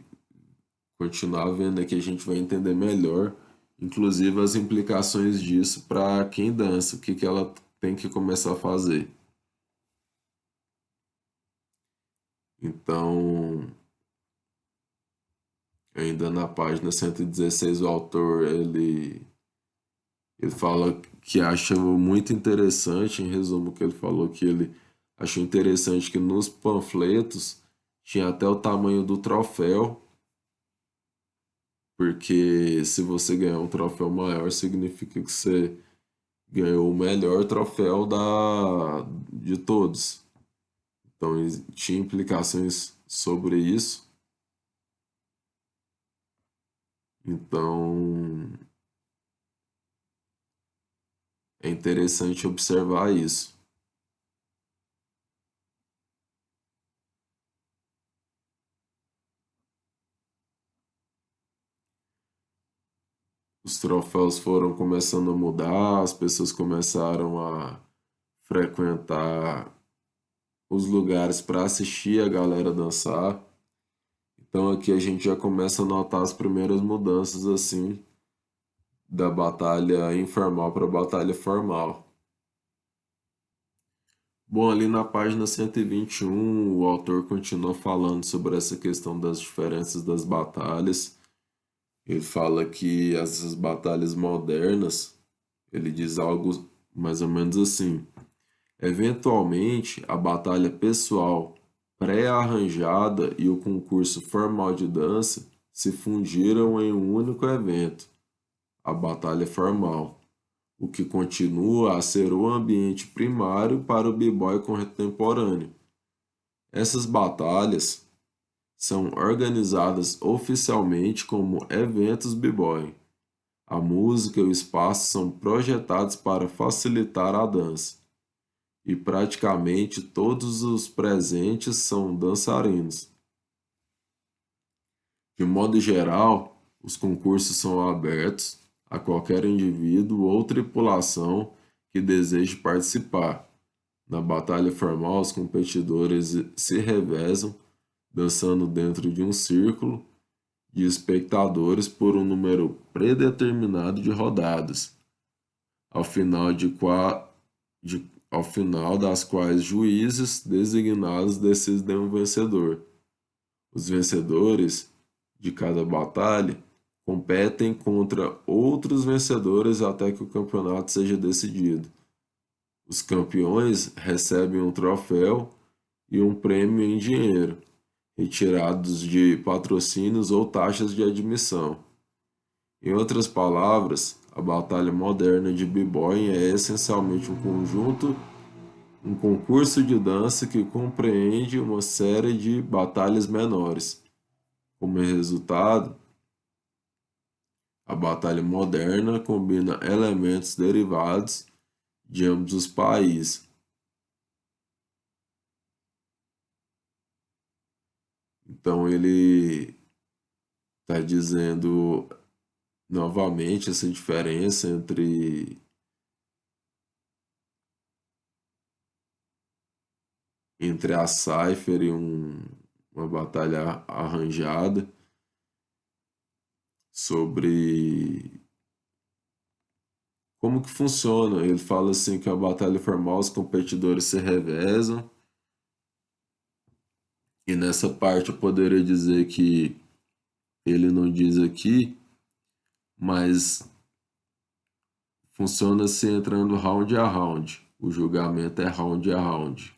continuar vendo aqui, a gente vai entender melhor, inclusive as implicações disso para quem dança, o que que ela tem que começar a fazer. Então, ainda na página 116, o autor ele fala que acha muito interessante, em resumo, que ele falou que ele achou interessante que nos panfletos tinha até o tamanho do troféu, porque se você ganhar um troféu maior, significa que você ganhou o melhor troféu de todos. Então, tinha implicações sobre isso. Então, é interessante observar isso. Os troféus foram começando a mudar, as pessoas começaram a frequentar os lugares para assistir a galera dançar. Então aqui a gente já começa a notar as primeiras mudanças assim da batalha informal para a batalha formal. Bom, ali na página 121, o autor continua falando sobre essa questão das diferenças das batalhas. Ele fala que essas batalhas modernas, ele diz algo mais ou menos assim: eventualmente, a batalha pessoal pré-arranjada e o concurso formal de dança se fundiram em um único evento, a batalha formal, o que continua a ser o ambiente primário para o b-boy contemporâneo. Essas batalhas são organizadas oficialmente como eventos b-boy. A música e o espaço são projetados para facilitar a dança, e praticamente todos os presentes são dançarinos. De modo geral, os concursos são abertos a qualquer indivíduo ou tripulação que deseje participar. Na batalha formal, os competidores se revezam, dançando dentro de um círculo de espectadores por um número predeterminado de rodadas, ao final, ao final das quais juízes designados decidem o vencedor. Os vencedores de cada batalha competem contra outros vencedores até que o campeonato seja decidido. Os campeões recebem um troféu e um prêmio em dinheiro, retirados de patrocínios ou taxas de admissão. Em outras palavras, a batalha moderna de b-boy é essencialmente um concurso de dança que compreende uma série de batalhas menores. Como resultado, a batalha moderna combina elementos derivados de ambos os países. Então ele está dizendo novamente essa diferença entre a Cypher e uma batalha arranjada sobre como que funciona? Ele fala assim que a batalha formal os competidores se revezam, e nessa parte eu poderia dizer que ele não diz aqui, mas funciona se entrando round a round. O julgamento é round a round.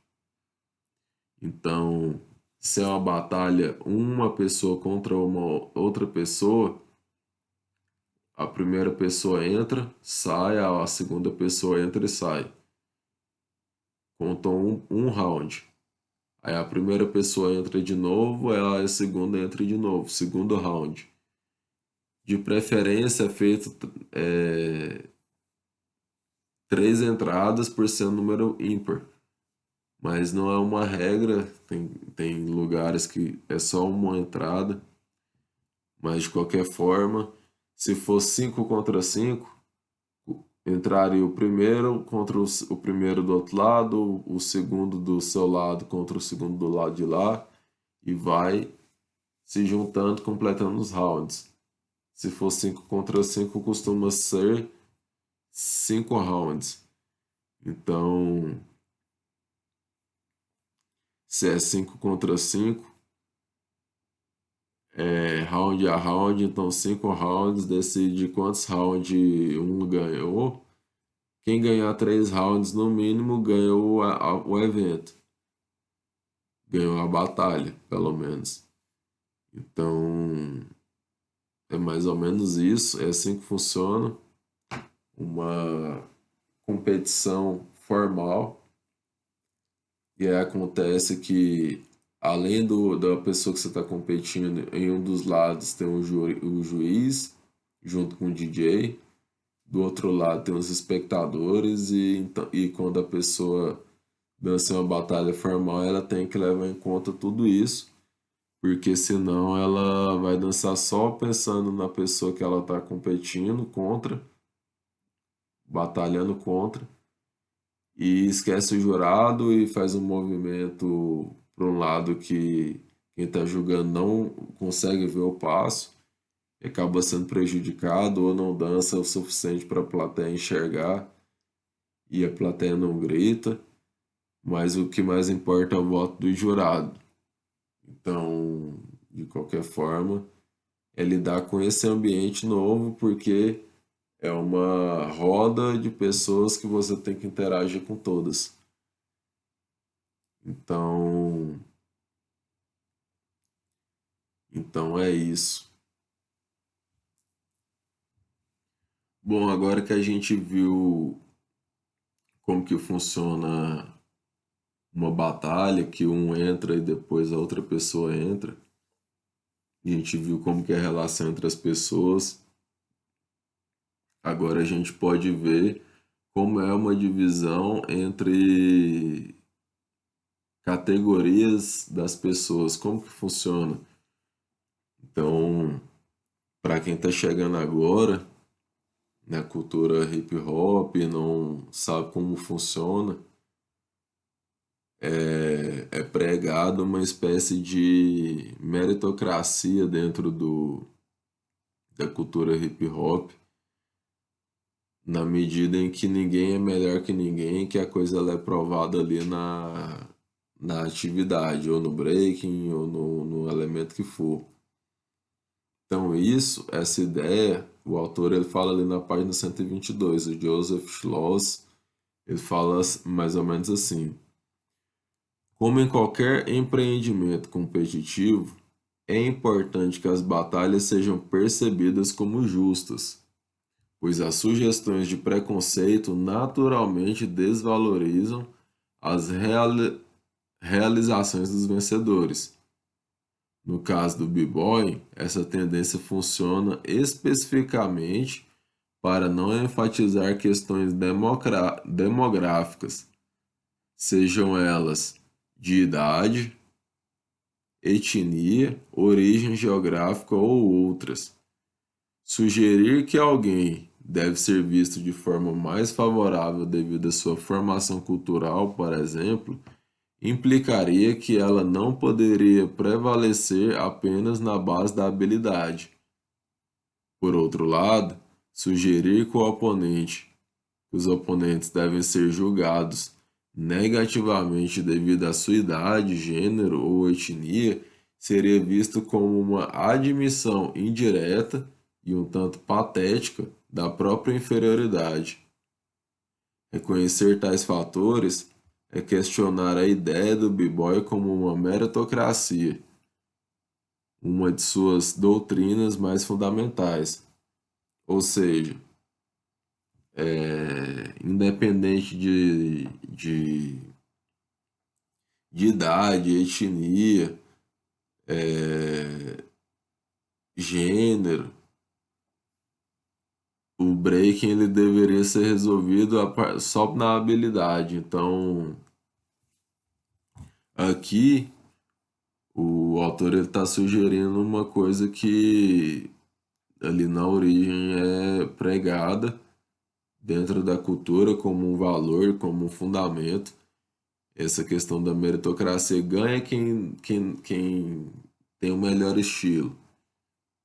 Então, se é uma batalha uma pessoa contra uma outra pessoa, a primeira pessoa entra, sai, a segunda pessoa entra e sai. Contam um round. Aí a primeira pessoa entra de novo, a segunda entra de novo, segundo round. De preferência é feito três entradas por ser um número ímpar. Mas não é uma regra, tem lugares que é só uma entrada. Mas de qualquer forma, se for 5 contra 5, entraria o primeiro contra o primeiro do outro lado, o segundo do seu lado contra o segundo do lado de lá, e vai se juntando, completando os rounds. Se for 5 contra 5, costuma ser 5 rounds. Então, se é 5 contra 5, é round a round, então 5 rounds, decide quantos rounds um ganhou. Quem ganhar 3 rounds no mínimo ganhou o evento. Ganhou a batalha, pelo menos. Então, é mais ou menos isso. É assim que funciona uma competição formal. E aí acontece que, além da pessoa que você está competindo, em um dos lados tem o juiz, junto com o DJ. Do outro lado tem os espectadores. E quando a pessoa dança uma batalha formal, ela tem que levar em conta tudo isso. Porque senão ela vai dançar só pensando na pessoa que ela está competindo contra, batalhando contra, e esquece o jurado e faz um movimento para um lado que quem está julgando não consegue ver o passo, e acaba sendo prejudicado ou não dança o suficiente para a plateia enxergar e a plateia não grita, mas o que mais importa é o voto do jurado. Então, de qualquer forma, é lidar com esse ambiente novo, porque é uma roda de pessoas que você tem que interagir com todas. Então, então é isso. Bom, agora que a gente viu como que funciona uma batalha, que um entra e depois a outra pessoa entra, a gente viu como que é a relação entre as pessoas. Agora a gente pode ver como é uma divisão entre categorias das pessoas, como que funciona. Então, para quem está chegando agora na cultura hip hop, não sabe como funciona, é pregado uma espécie de meritocracia dentro da cultura hip hop, na medida em que ninguém é melhor que ninguém, que a coisa ela é provada ali na atividade, ou no breaking, ou no elemento que for. Então essa ideia, o autor ele fala ali na página 122, o Joseph Schloss, ele fala mais ou menos assim: como em qualquer empreendimento competitivo, é importante que as batalhas sejam percebidas como justas, pois as sugestões de preconceito naturalmente desvalorizam as realizações dos vencedores. No caso do b-boy, essa tendência funciona especificamente para não enfatizar questões demográficas, sejam elas de idade, etnia, origem geográfica ou outras. Sugerir que alguém deve ser visto de forma mais favorável devido à sua formação cultural, por exemplo, implicaria que ela não poderia prevalecer apenas na base da habilidade. Por outro lado, sugerir que o oponente que os oponentes devem ser julgados negativamente devido à sua idade, gênero ou etnia, seria visto como uma admissão indireta e um tanto patética da própria inferioridade. Reconhecer tais fatores é questionar a ideia do b-boy como uma meritocracia, uma de suas doutrinas mais fundamentais. Ou seja, independente de idade, etnia, é, gênero, o breaking ele deveria ser resolvido só na habilidade. Então, aqui o autor está sugerindo uma coisa que ali na origem é pregada dentro da cultura como um valor, como um fundamento. Essa questão da meritocracia ganha quem tem o melhor estilo.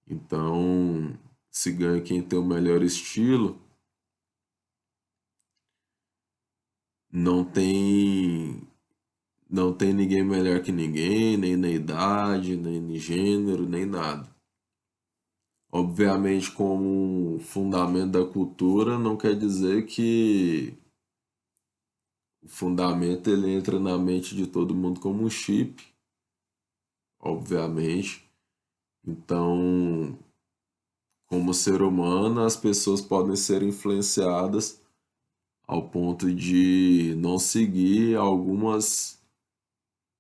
Então, se ganha quem tem o melhor estilo, não tem não tem ninguém melhor que ninguém, nem na idade, nem no gênero, nem nada. Obviamente, como um fundamento da cultura, não quer dizer que o fundamento ele entra na mente de todo mundo como um chip, obviamente. Então, como ser humano, as pessoas podem ser influenciadas ao ponto de não seguir algumas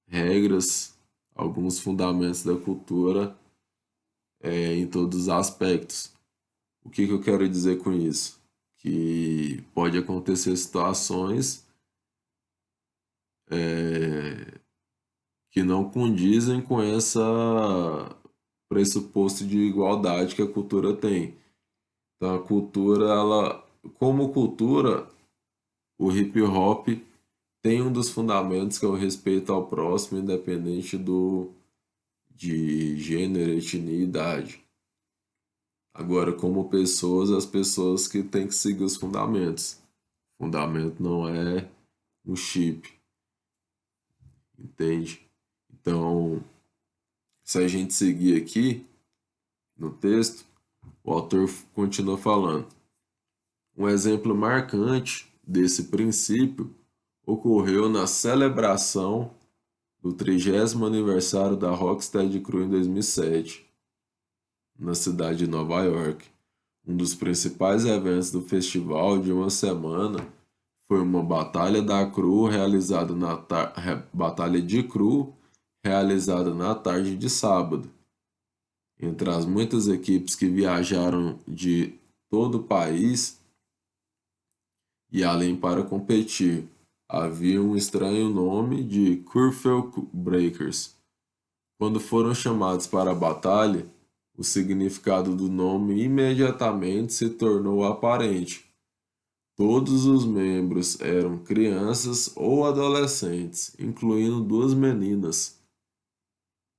regras, alguns fundamentos da cultura em todos os aspectos. O que eu quero dizer com isso? Que pode acontecer situações é, que não condizem com essa pressuposto de igualdade que a cultura tem. Então a cultura, ela, como cultura, o hip hop tem um dos fundamentos que é o respeito ao próximo, independente de gênero, etnia e idade. Agora, como pessoas, as pessoas que têm que seguir os fundamentos. O fundamento não é um chip, entende? Então, se a gente seguir aqui no texto, o autor continua falando. Um exemplo marcante desse princípio ocorreu na celebração do 30º aniversário da Rocksteady Crew em 2007, na cidade de Nova York. Um dos principais eventos do festival de uma semana foi uma batalha da crew realizada batalha de crew realizada na tarde de sábado. Entre as muitas equipes que viajaram de todo o país e além para competir, havia um estranho nome de Curfew Breakers. Quando foram chamados para a batalha, o significado do nome imediatamente se tornou aparente. Todos os membros eram crianças ou adolescentes, incluindo duas meninas.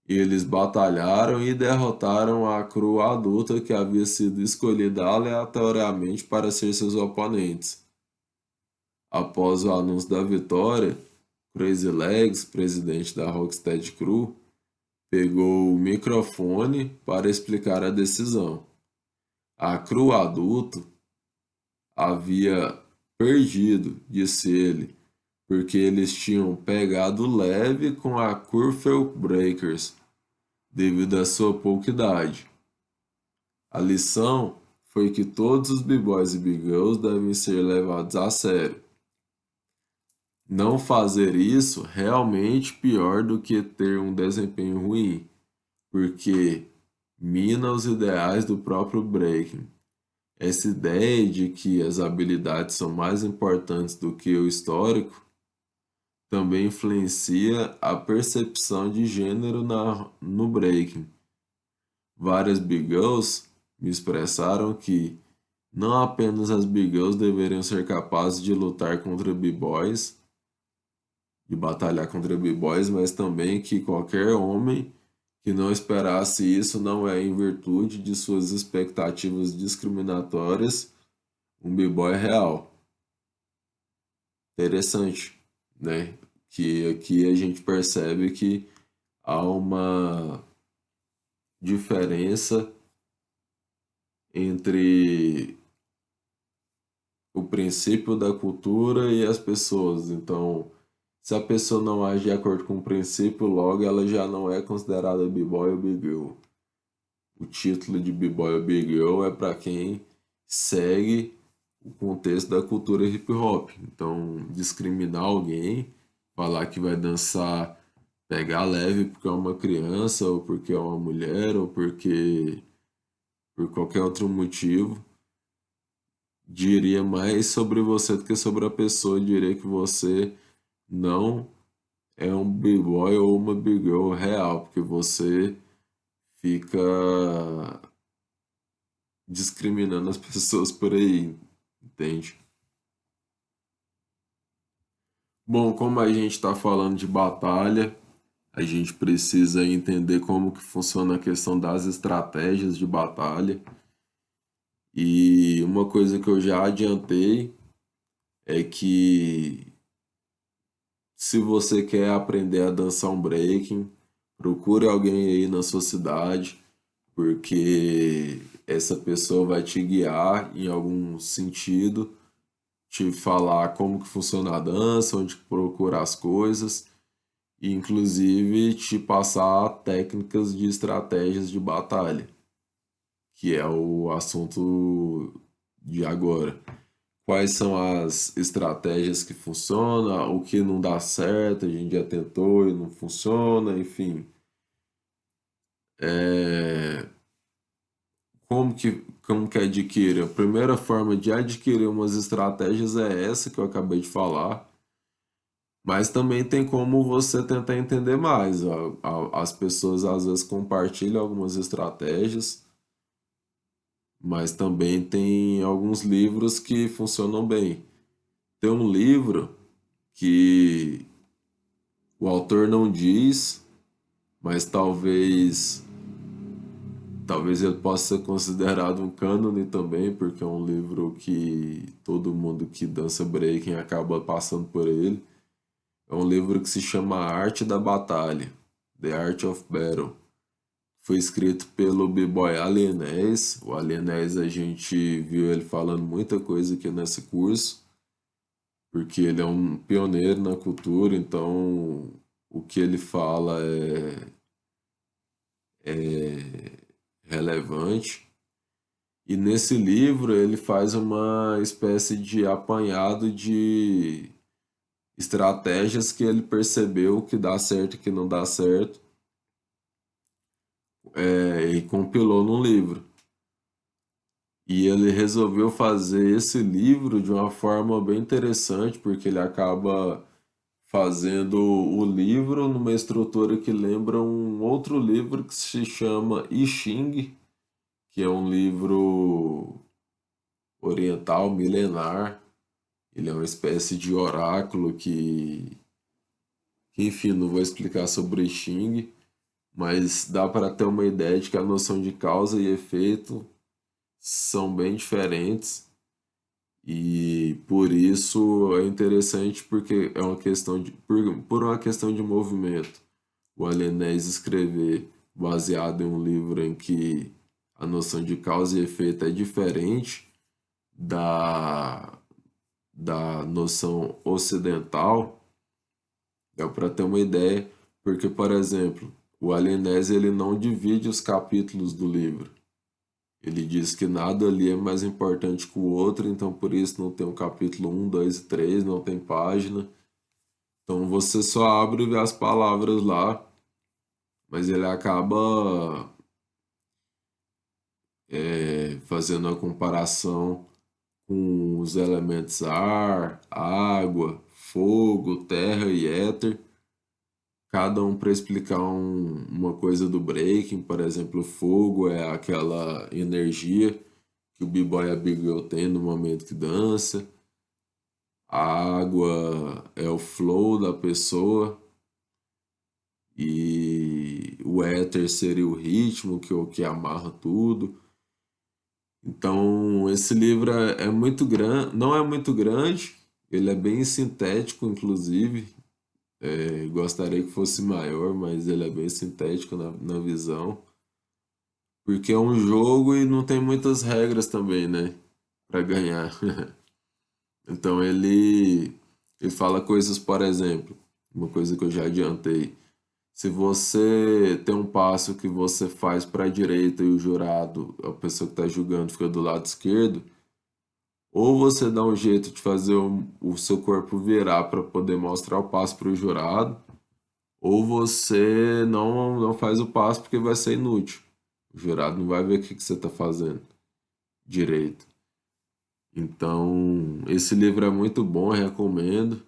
Eles batalharam e derrotaram a crew adulta que havia sido escolhida aleatoriamente para ser seus oponentes. Após o anúncio da vitória, Crazy Legs, presidente da Rocksteady Crew, pegou o microfone para explicar a decisão. A crew adulto havia perdido, disse ele, porque eles tinham pegado leve com a Curfew Breakers, devido à sua pouca idade. A lição foi que todos os b-boys e b-girls devem ser levados a sério. Não fazer isso realmente pior do que ter um desempenho ruim, porque mina os ideais do próprio breaking. Essa ideia de que as habilidades são mais importantes do que o histórico também influencia a percepção de gênero no breaking. Várias big girls me expressaram que não apenas as big girls deveriam ser capazes de lutar contra b-boys, de batalhar contra b-boys, mas também que qualquer homem que não esperasse isso não é em virtude de suas expectativas discriminatórias um b-boy real. interessante, né? Que aqui a gente percebe que há uma diferença entre o princípio da cultura e as pessoas. Então, se a pessoa não age de acordo com o princípio, logo ela já não é considerada b-boy ou big girl. O título de b-boy ou big girl é para quem segue o contexto da cultura hip hop. Então, discriminar alguém, falar que vai dançar, pegar leve porque é uma criança, ou porque é uma mulher, ou porque por qualquer outro motivo, diria mais sobre você do que sobre a pessoa. Diria que você não é um b-boy ou uma big girl real, porque você fica discriminando as pessoas por aí, entende? Bom, como a gente está falando de batalha, a gente precisa entender como que funciona a questão das estratégias de batalha. E uma coisa que eu já adiantei é que se você quer aprender a dançar um breaking, procure alguém aí na sua cidade, porque essa pessoa vai te guiar em algum sentido, te falar como que funciona a dança, onde procurar as coisas, e inclusive te passar técnicas de estratégias de batalha, que é o assunto de agora. Quais são as estratégias que funcionam, o que não dá certo, a gente já tentou e não funciona, enfim. É, como que adquire? A primeira forma de adquirir umas estratégias é essa que eu acabei de falar, mas também tem como você tentar entender mais. As pessoas às vezes compartilham algumas estratégias, mas também tem alguns livros que funcionam bem. Tem um livro que o autor não diz, mas talvez ele possa ser considerado um cânone também, porque é um livro que todo mundo que dança breaking acaba passando por ele. É um livro que se chama A Arte da Batalha, The Art of Battle. Foi escrito pelo B-Boy Alienés. O Alienés a gente viu ele falando muita coisa aqui nesse curso, porque ele é um pioneiro na cultura, então o que ele fala é relevante. E nesse livro ele faz uma espécie de apanhado de estratégias que ele percebeu que dá certo e que não dá certo, e compilou num livro. E ele resolveu fazer esse livro de uma forma bem interessante, porque ele acaba fazendo o livro numa estrutura que lembra um outro livro que se chama I Ching, que é um livro oriental milenar. Ele é uma espécie de oráculo enfim, não vou explicar sobre I Ching, mas dá para ter uma ideia de que a noção de causa e efeito são bem diferentes. E por isso é interessante, porque é uma questão por uma questão de movimento. O Alenés escrever baseado em um livro em que a noção de causa e efeito é diferente da, da noção ocidental, dá para ter uma ideia, porque, por exemplo, o Alenés ele não divide os capítulos do livro. Ele diz que nada ali é mais importante que o outro, então por isso não tem um capítulo um, 2 e 3, não tem página. Então você só abre e vê as palavras lá, mas ele acaba fazendo a comparação com os elementos ar, água, fogo, terra e éter, cada um para explicar uma coisa do breaking. Por exemplo, o fogo é aquela energia que o b-boy e a big girl tem no momento que dança. A água é o flow da pessoa e o éter seria o ritmo que amarra tudo. Então, esse livro é muito grande, não é muito grande, Ele é bem sintético, inclusive. Gostaria que fosse maior, mas ele é bem sintético na visão. Porque é um jogo e não tem muitas regras também, né? Pra ganhar. Então ele fala coisas, por exemplo, uma coisa que eu já adiantei. Se você tem um passo que você faz para a direita e o jurado, a pessoa que está julgando, fica do lado esquerdo, ou você dá um jeito de fazer o seu corpo virar para poder mostrar o passo para o jurado, ou você não faz o passo porque vai ser inútil. O jurado não vai ver o que você está fazendo direito. Então, esse livro é muito bom, eu recomendo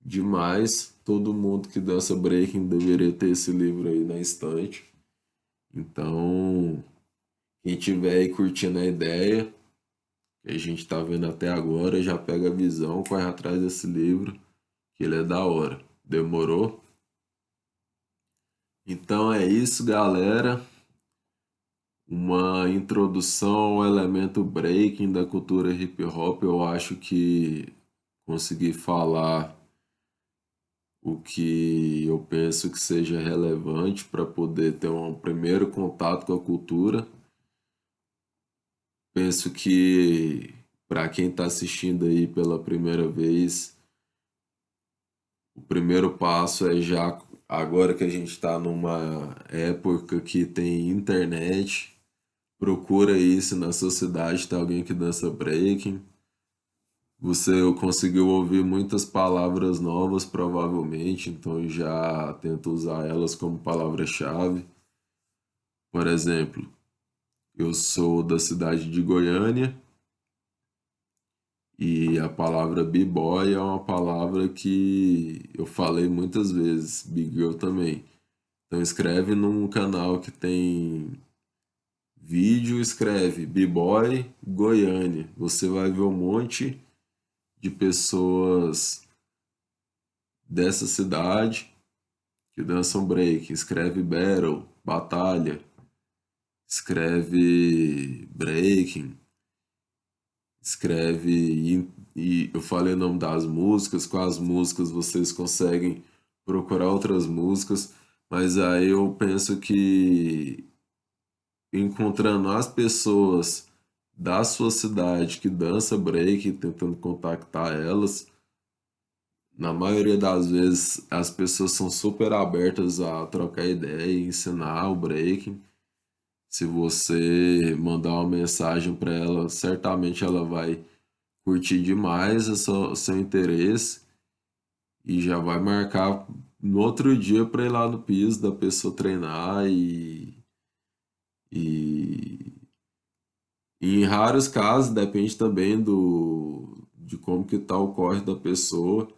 demais. Todo mundo que dança breaking deveria ter esse livro aí na estante. Então, quem tiver aí curtindo a ideia, que a gente tá vendo até agora, já pega a visão, corre atrás desse livro, que ele é da hora. Demorou? Então é isso, galera. Uma introdução ao elemento breaking da cultura hip hop. Eu acho que consegui falar o que eu penso que seja relevante para poder ter um primeiro contato com a cultura. Penso que para quem está assistindo aí pela primeira vez, o primeiro passo é já agora que a gente está numa época que tem internet, procura isso na sua cidade, tá alguém que dança breaking. Você conseguiu ouvir muitas palavras novas, provavelmente, então já tenta usar elas como palavra-chave. Por exemplo, eu sou da cidade de Goiânia e a palavra b-boy é uma palavra que eu falei muitas vezes, big girl também. Então escreve num canal que tem vídeo, escreve b-boy Goiânia. Você vai ver um monte de pessoas dessa cidade que dançam break. Escreve battle, batalha, escreve breaking, escreve e eu falei o nome das músicas, com as músicas vocês conseguem procurar outras músicas, mas aí eu penso que encontrando as pessoas da sua cidade que dança break, tentando contactar elas, na maioria das vezes as pessoas são super abertas a trocar ideia e ensinar o breaking. Se você mandar uma mensagem para ela, certamente ela vai curtir demais o seu interesse e já vai marcar no outro dia para ir lá no piso da pessoa treinar e em raros casos, depende também de como que tá o corre da pessoa.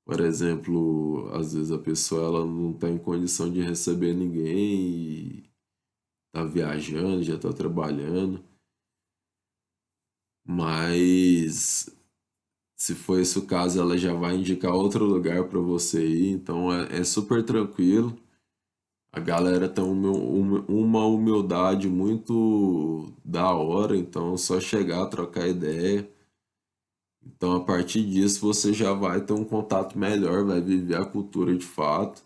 Por exemplo, às vezes a pessoa ela não está em condição de receber ninguém e tá viajando, já está trabalhando, mas se for esse o caso, ela já vai indicar outro lugar para você ir, então é super tranquilo. A galera tem uma humildade muito da hora, então é só chegar, trocar ideia. Então, a partir disso, você já vai ter um contato melhor, vai viver a cultura de fato.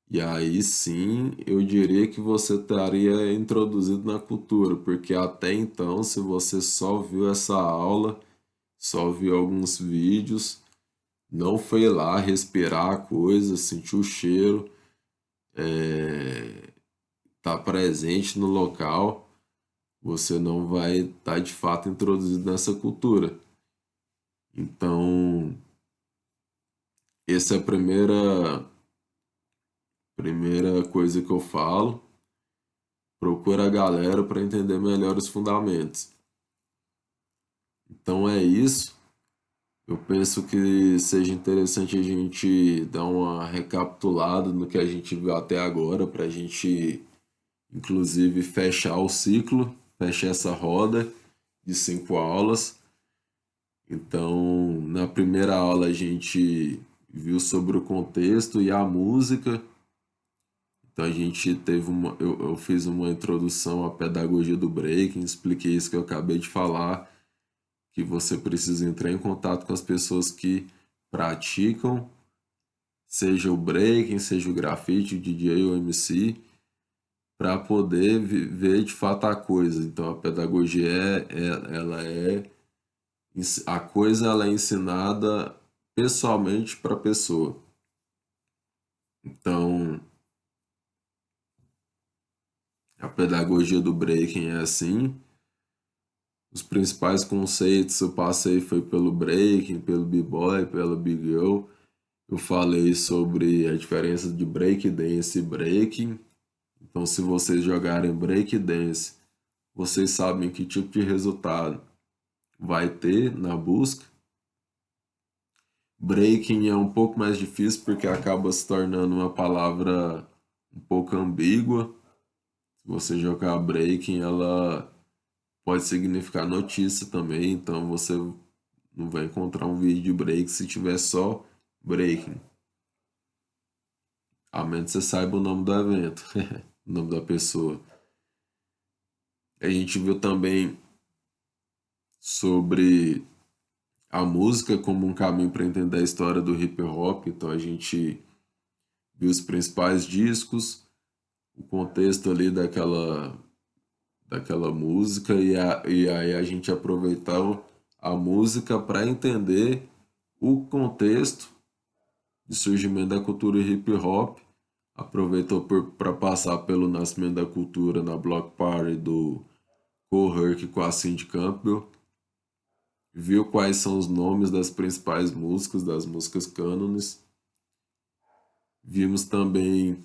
E aí sim, eu diria que você estaria introduzido na cultura, porque até então, se você só viu essa aula, só viu alguns vídeos, não foi lá respirar a coisa, sentir o cheiro, tá presente no local, você não vai estar de fato introduzido nessa cultura. Então, essa é a primeira coisa que eu falo. Procura a galera para entender melhor os fundamentos. Então é isso. Eu penso que seja interessante a gente dar uma recapitulada no que a gente viu até agora, para a gente, inclusive, fechar o ciclo, fechar essa roda de 5 aulas. Então, na primeira aula a gente viu sobre o contexto e a música. Então a gente teve eu fiz uma introdução à pedagogia do breaking, expliquei isso que eu acabei de falar, que você precisa entrar em contato com as pessoas que praticam, seja o breaking, seja o grafite, o DJ ou o MC, para poder ver de fato a coisa. Então a pedagogia a coisa ela é ensinada pessoalmente para a pessoa. Então a pedagogia do breaking é assim. Os principais conceitos eu passei foi pelo breaking, pelo b-boy, pelo big girl. Eu falei sobre a diferença de break dance e breaking. Então, se vocês jogarem break dance, vocês sabem que tipo de resultado vai ter na busca. Breaking é um pouco mais difícil porque acaba se tornando uma palavra um pouco ambígua. Se você jogar breaking, ela pode significar notícia também, então você não vai encontrar um vídeo de break se tiver só breaking. A menos que você saiba o nome do evento, o nome da pessoa. A gente viu também sobre a música como um caminho para entender a história do hip hop. Então a gente viu os principais discos, o contexto ali daquela música e aí a gente aproveitou a música para entender o contexto de surgimento da cultura hip hop, aproveitou para passar pelo nascimento da cultura na Block Party do Kool Herc com a Cindy Campbell, viu quais são os nomes das principais músicas, das músicas cânones. Vimos também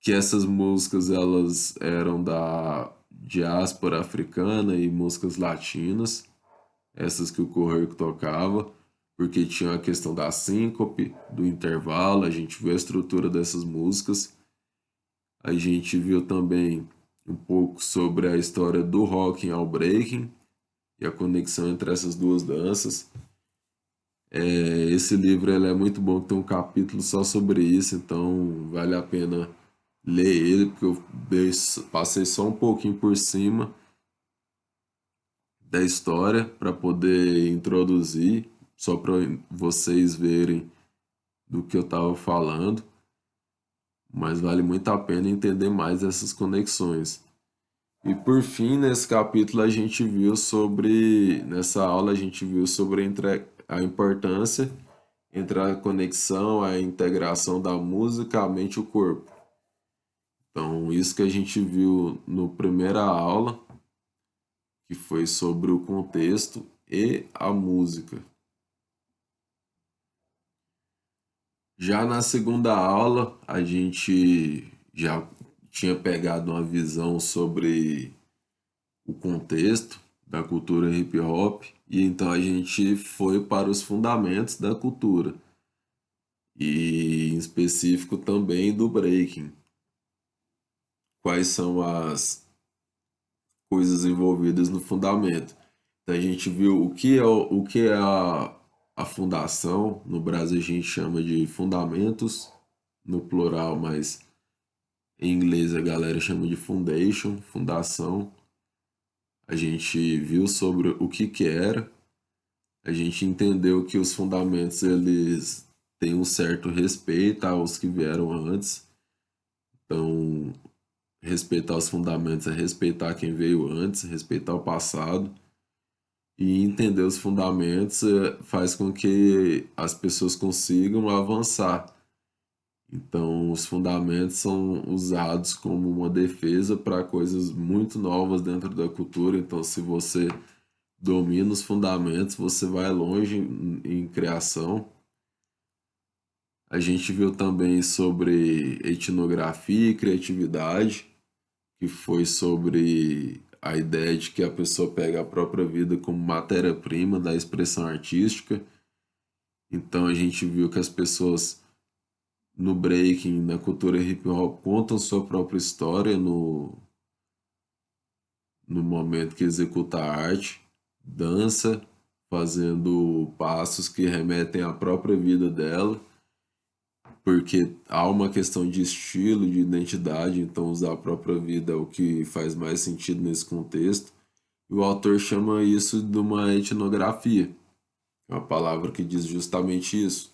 que essas músicas elas eram da diáspora africana e músicas latinas, essas que o Kool Herc tocava, porque tinha a questão da síncope, do intervalo, a gente viu a estrutura dessas músicas. A gente viu também um pouco sobre a história do rocking ao breaking e a conexão entre essas duas danças. Esse livro ele é muito bom, tem um capítulo só sobre isso, então vale a pena ler ele, porque eu passei só um pouquinho por cima da história para poder introduzir, só para vocês verem do que eu estava falando, mas vale muito a pena entender mais essas conexões. E por fim, nesse capítulo nessa aula a gente viu sobre a importância entre a conexão, a integração da música, a mente e o corpo. Então, isso que a gente viu no primeira aula, que foi sobre o contexto e a música. Já na segunda aula, a gente já tinha pegado uma visão sobre o contexto da cultura hip hop e então a gente foi para os fundamentos da cultura e em específico também do breaking. Quais são as coisas envolvidas no fundamento? Então a gente viu o que é a fundação, no Brasil a gente chama de fundamentos no plural, mas em inglês a galera chama de foundation, fundação. A gente viu sobre o que era, a gente entendeu que os fundamentos eles têm um certo respeito aos que vieram antes. Então, respeitar os fundamentos é respeitar quem veio antes, respeitar o passado. E entender os fundamentos faz com que as pessoas consigam avançar. Então, os fundamentos são usados como uma defesa para coisas muito novas dentro da cultura. Então, se você domina os fundamentos, você vai longe em criação. A gente viu também sobre etnografia e criatividade, que foi sobre a ideia de que a pessoa pega a própria vida como matéria-prima da expressão artística. Então a gente viu que as pessoas no breaking, na cultura hip hop, contam sua própria história no momento que executa a arte, dança, fazendo passos que remetem à própria vida dela, porque há uma questão de estilo, de identidade, então usar a própria vida é o que faz mais sentido nesse contexto. E o autor chama isso de uma etnografia. É uma palavra que diz justamente isso,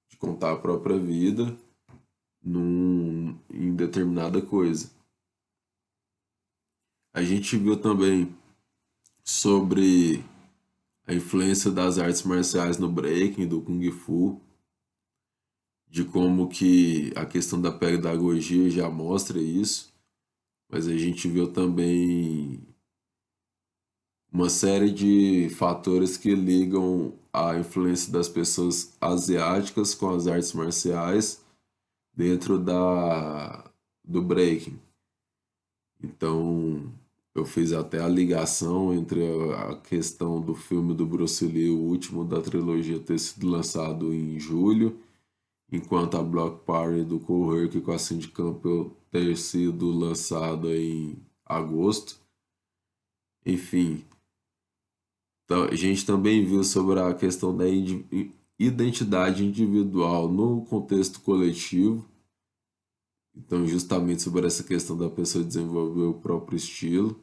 de contar a própria vida em determinada coisa. A gente viu também sobre a influência das artes marciais no breaking, do Kung Fu, de como que a questão da pedagogia já mostra isso, mas a gente viu também uma série de fatores que ligam a influência das pessoas asiáticas com as artes marciais dentro do breaking. Então, eu fiz até a ligação entre a questão do filme do Bruce Lee, o último da trilogia, ter sido lançado em julho, enquanto a Block Party do Cole Herc com a Cindy Campbell ter sido lançada em agosto. Enfim, então, a gente também viu sobre a questão da identidade individual no contexto coletivo. Então, justamente sobre essa questão da pessoa desenvolver o próprio estilo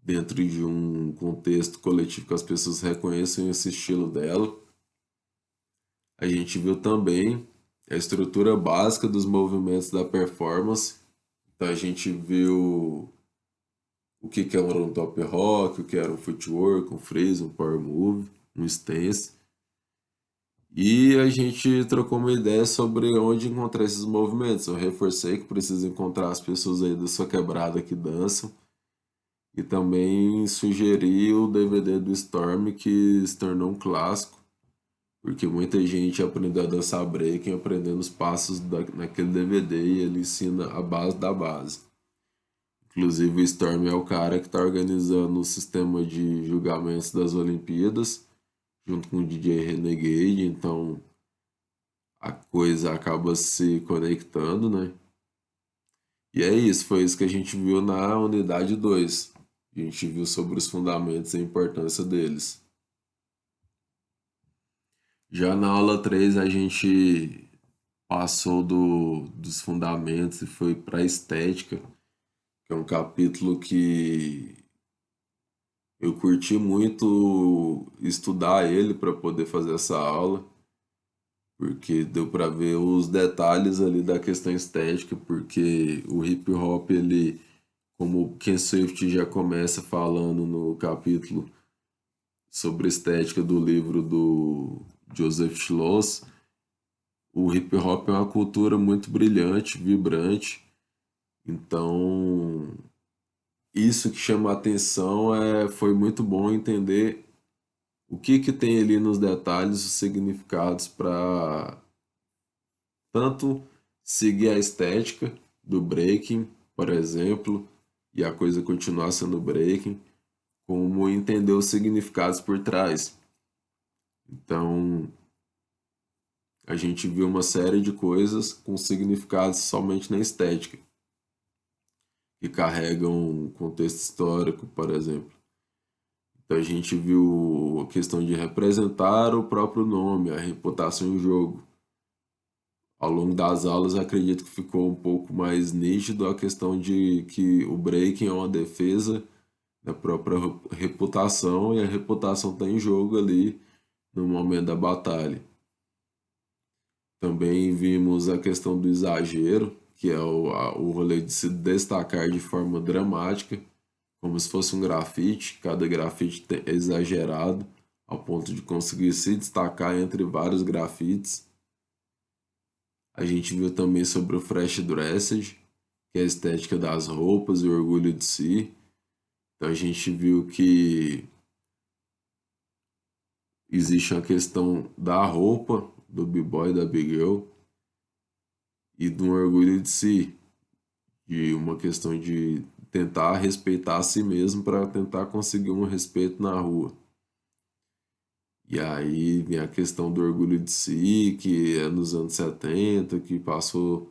dentro de um contexto coletivo que as pessoas reconheçam esse estilo dela. A gente viu também a estrutura básica dos movimentos da performance. Então, a gente viu o que que era um top rock, o que era um footwork, um freeze, um power move, um stance. E a gente trocou uma ideia sobre onde encontrar esses movimentos. Eu reforcei que precisa encontrar as pessoas aí da sua quebrada que dançam. E também sugeri o DVD do Storm, que se tornou um clássico, porque muita gente aprendeu a dançar breaking aprendendo os passos naquele DVD e ele ensina a base da base. Inclusive, o Storm é o cara que está organizando o sistema de julgamentos das Olimpíadas, junto com o DJ Renegade, então a coisa acaba se conectando, né? E é isso, foi isso que a gente viu na unidade 2. A gente viu sobre os fundamentos e a importância deles. Já na aula 3 a gente passou dos fundamentos e foi para a estética, que é um capítulo que eu curti muito estudar ele para poder fazer essa aula, porque deu para ver os detalhes ali da questão estética, porque o hip hop, ele, como o Ken Swift já começa falando no capítulo sobre estética do livro do Joseph Schloss, o hip hop é uma cultura muito brilhante, vibrante. Então, isso que chama a atenção foi muito bom entender o que que tem ali nos detalhes, os significados para tanto seguir a estética do breaking, por exemplo, e a coisa continuar sendo breaking, como entender os significados por trás. Então, a gente viu uma série de coisas com significados somente na estética, que carregam um contexto histórico, por exemplo. Então a gente viu a questão de representar o próprio nome, a reputação em jogo. Ao longo das aulas, acredito que ficou um pouco mais nítido a questão de que o breaking é uma defesa da própria reputação e a reputação está em jogo ali no momento da batalha. Também vimos a questão do exagero, que é o rolê de se destacar de forma dramática, como se fosse um grafite. Cada grafite é exagerado ao ponto de conseguir se destacar entre vários grafites. A gente viu também sobre o fresh dressage, que é a estética das roupas e o orgulho de si. Então a gente viu que existe a questão da roupa, do b-boy, da big girl, e do orgulho de si, de uma questão de tentar respeitar a si mesmo para tentar conseguir um respeito na rua. E aí vem a questão do orgulho de si, que é nos anos 70, que passou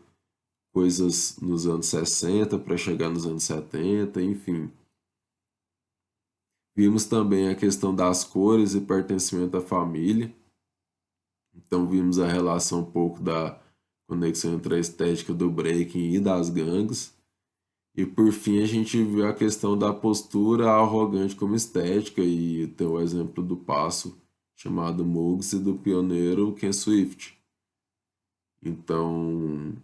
coisas nos anos 60 para chegar nos anos 70, enfim. Vimos também a questão das cores e pertencimento à família. Então vimos a relação um pouco da conexão entre a estética do breaking e das gangues. E por fim a gente viu a questão da postura arrogante como estética e tem o exemplo do passo chamado Mugs e do pioneiro Ken Swift. Então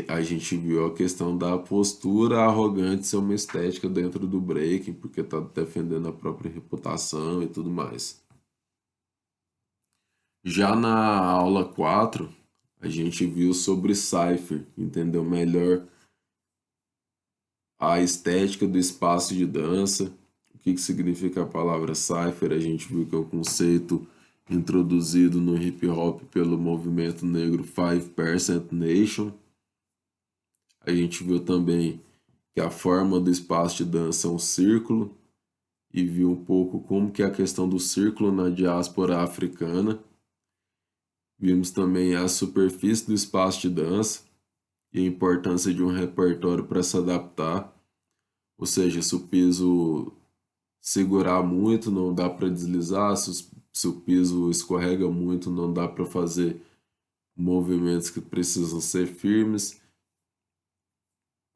a gente viu a questão da postura arrogante ser uma estética dentro do breaking, porque está defendendo a própria reputação e tudo mais. Já na aula 4 a gente viu sobre Cypher, entendeu melhor a estética do espaço de dança, o que significa a palavra Cypher. A gente viu que é um conceito introduzido no hip hop pelo movimento negro 5% Nation. A gente viu também que a forma do espaço de dança é um círculo e viu um pouco como que é a questão do círculo na diáspora africana. Vimos também a superfície do espaço de dança e a importância de um repertório para se adaptar, ou seja, se o piso segurar muito, não dá para deslizar, se o piso escorrega muito, não dá para fazer movimentos que precisam ser firmes.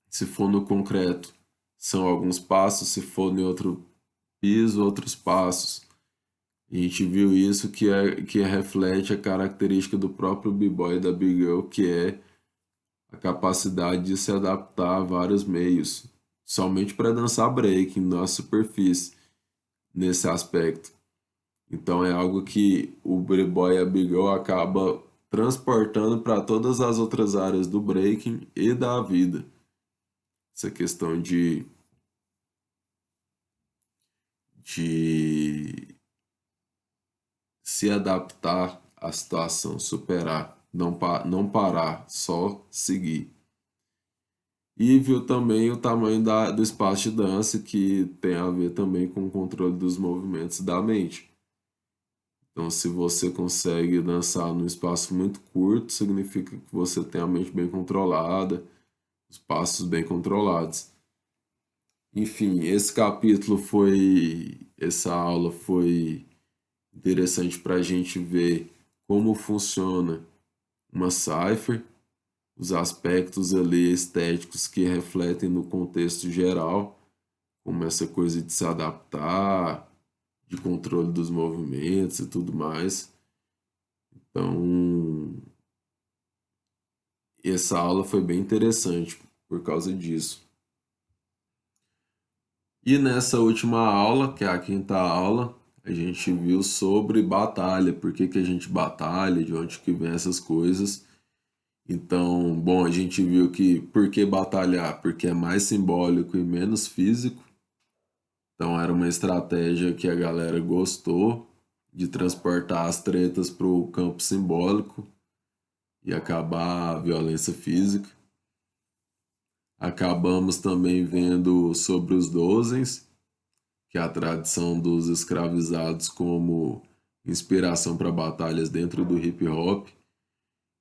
Se for no concreto, são alguns passos, se for em outro piso, outros passos. A gente viu isso que reflete a característica do próprio b-boy e da b-girl, que é a capacidade de se adaptar a vários meios, somente para dançar breaking na superfície, nesse aspecto. Então é algo que o b-boy e a b-girl acaba transportando para todas as outras áreas do breaking e da vida. Essa questão de se adaptar à situação, superar, não parar, só seguir. E viu também o tamanho do espaço de dança, que tem a ver também com o controle dos movimentos da mente. Então, se você consegue dançar num espaço muito curto, significa que você tem a mente bem controlada, os passos bem controlados. Enfim, essa aula foi interessante para a gente ver como funciona uma cipher, os aspectos ali estéticos que refletem no contexto geral, como essa coisa de se adaptar, de controle dos movimentos e tudo mais. Então, essa aula foi bem interessante por causa disso. E nessa última aula, que é a quinta aula, a gente viu sobre batalha, por que que a gente batalha, de onde que vem essas coisas. Então, bom, a gente viu que por que batalhar? Porque é mais simbólico e menos físico. Então era uma estratégia que a galera gostou de transportar as tretas para o campo simbólico e acabar a violência física. Acabamos também vendo sobre os dozens, que é a tradição dos escravizados como inspiração para batalhas dentro do hip hop.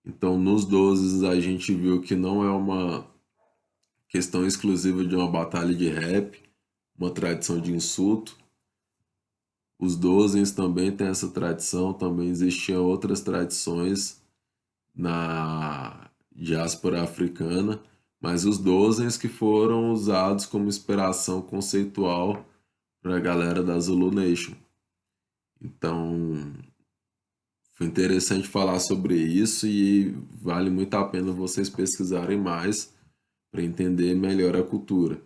Então, nos dozens a gente viu que não é uma questão exclusiva de uma batalha de rap, uma tradição de insulto. Os dozens também têm essa tradição, também existiam outras tradições na diáspora africana, mas os dozens que foram usados como inspiração conceitual para a galera da Zulu Nation. Então, foi interessante falar sobre isso e vale muito a pena vocês pesquisarem mais para entender melhor a cultura.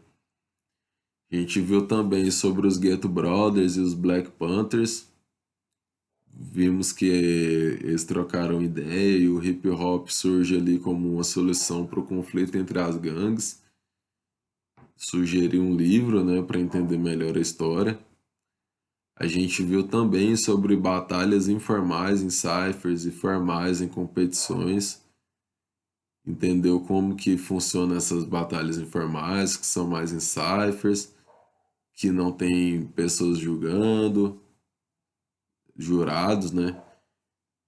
A gente viu também sobre os Ghetto Brothers e os Black Panthers. Vimos que eles trocaram ideia e o hip hop surge ali como uma solução para o conflito entre as gangues. Sugeri um livro, né, para entender melhor a história. A gente viu também sobre batalhas informais em cyphers e formais em competições. Entendeu como que funcionam essas batalhas informais, que são mais em cyphers, que não tem pessoas julgando, jurados, né?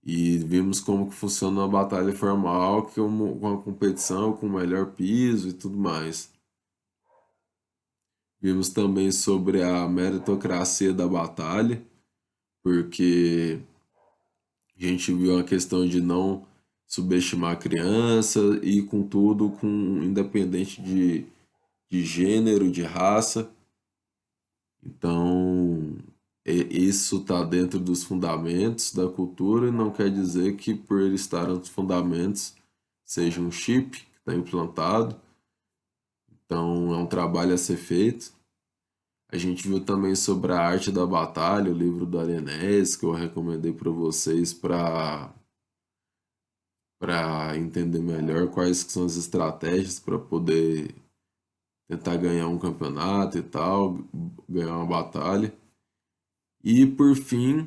E vimos como que funciona uma batalha formal, que é uma competição com melhor piso e tudo mais. Vimos também sobre a meritocracia da batalha, porque a gente viu a questão de não subestimar a criança e com tudo, independente de gênero, de raça. Então, isso está dentro dos fundamentos da cultura e não quer dizer que por ele estar nos fundamentos seja um chip que está implantado. Então, é um trabalho a ser feito. A gente viu também sobre a arte da batalha, o livro do Alienés, que eu recomendei para vocês para entender melhor quais que são as estratégias para poder tentar ganhar um campeonato e tal, ganhar uma batalha. E por fim,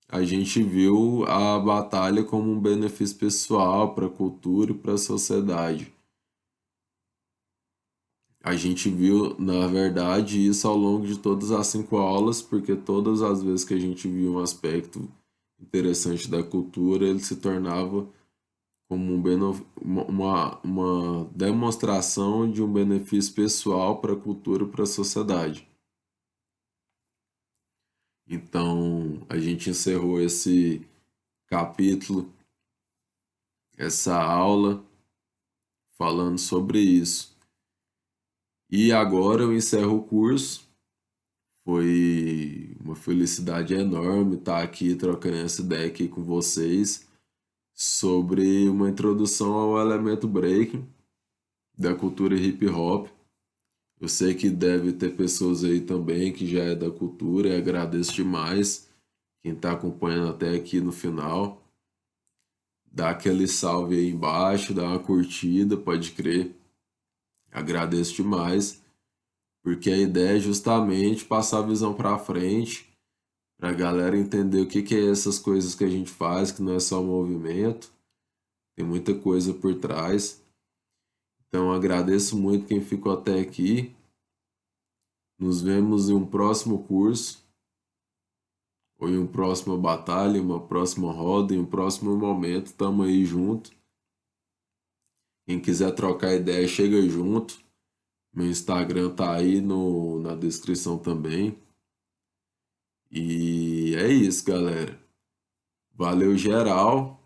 a gente viu a batalha como um benefício pessoal para a cultura e para a sociedade. A gente viu, na verdade, isso ao longo de todas as 5 aulas, porque todas as vezes que a gente viu um aspecto interessante da cultura, ele se tornava como uma demonstração de um benefício pessoal para a cultura e para a sociedade. Então, a gente encerrou esse capítulo, essa aula, falando sobre isso. E agora eu encerro o curso. Foi uma felicidade enorme estar aqui trocando essa ideia aqui com vocês sobre uma introdução ao elemento breaking da cultura hip hop. Eu sei que deve ter pessoas aí também que já é da cultura e agradeço demais quem está acompanhando até aqui no final. Dá aquele salve aí embaixo, dá uma curtida, pode crer. Agradeço demais, porque a ideia é justamente passar a visão para frente, para a galera entender o que que é essas coisas que a gente faz, que não é só movimento, tem muita coisa por trás. Então agradeço muito quem ficou até aqui. Nos vemos em um próximo curso, ou em uma próxima batalha, em uma próxima roda, em um próximo momento. Tamo aí junto. Quem quiser trocar ideia, chega junto. Meu Instagram tá aí na descrição também. E é isso, galera. Valeu, geral.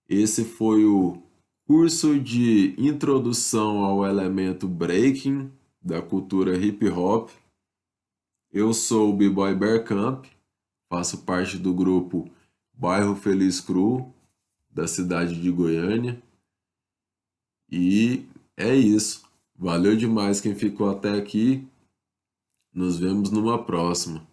Esse foi o curso de introdução ao elemento breaking da cultura hip hop. Eu sou o B-Boy Bergkamp, faço parte do grupo Bairro Feliz Cru, da cidade de Goiânia. E é isso. Valeu demais quem ficou até aqui. Nos vemos numa próxima.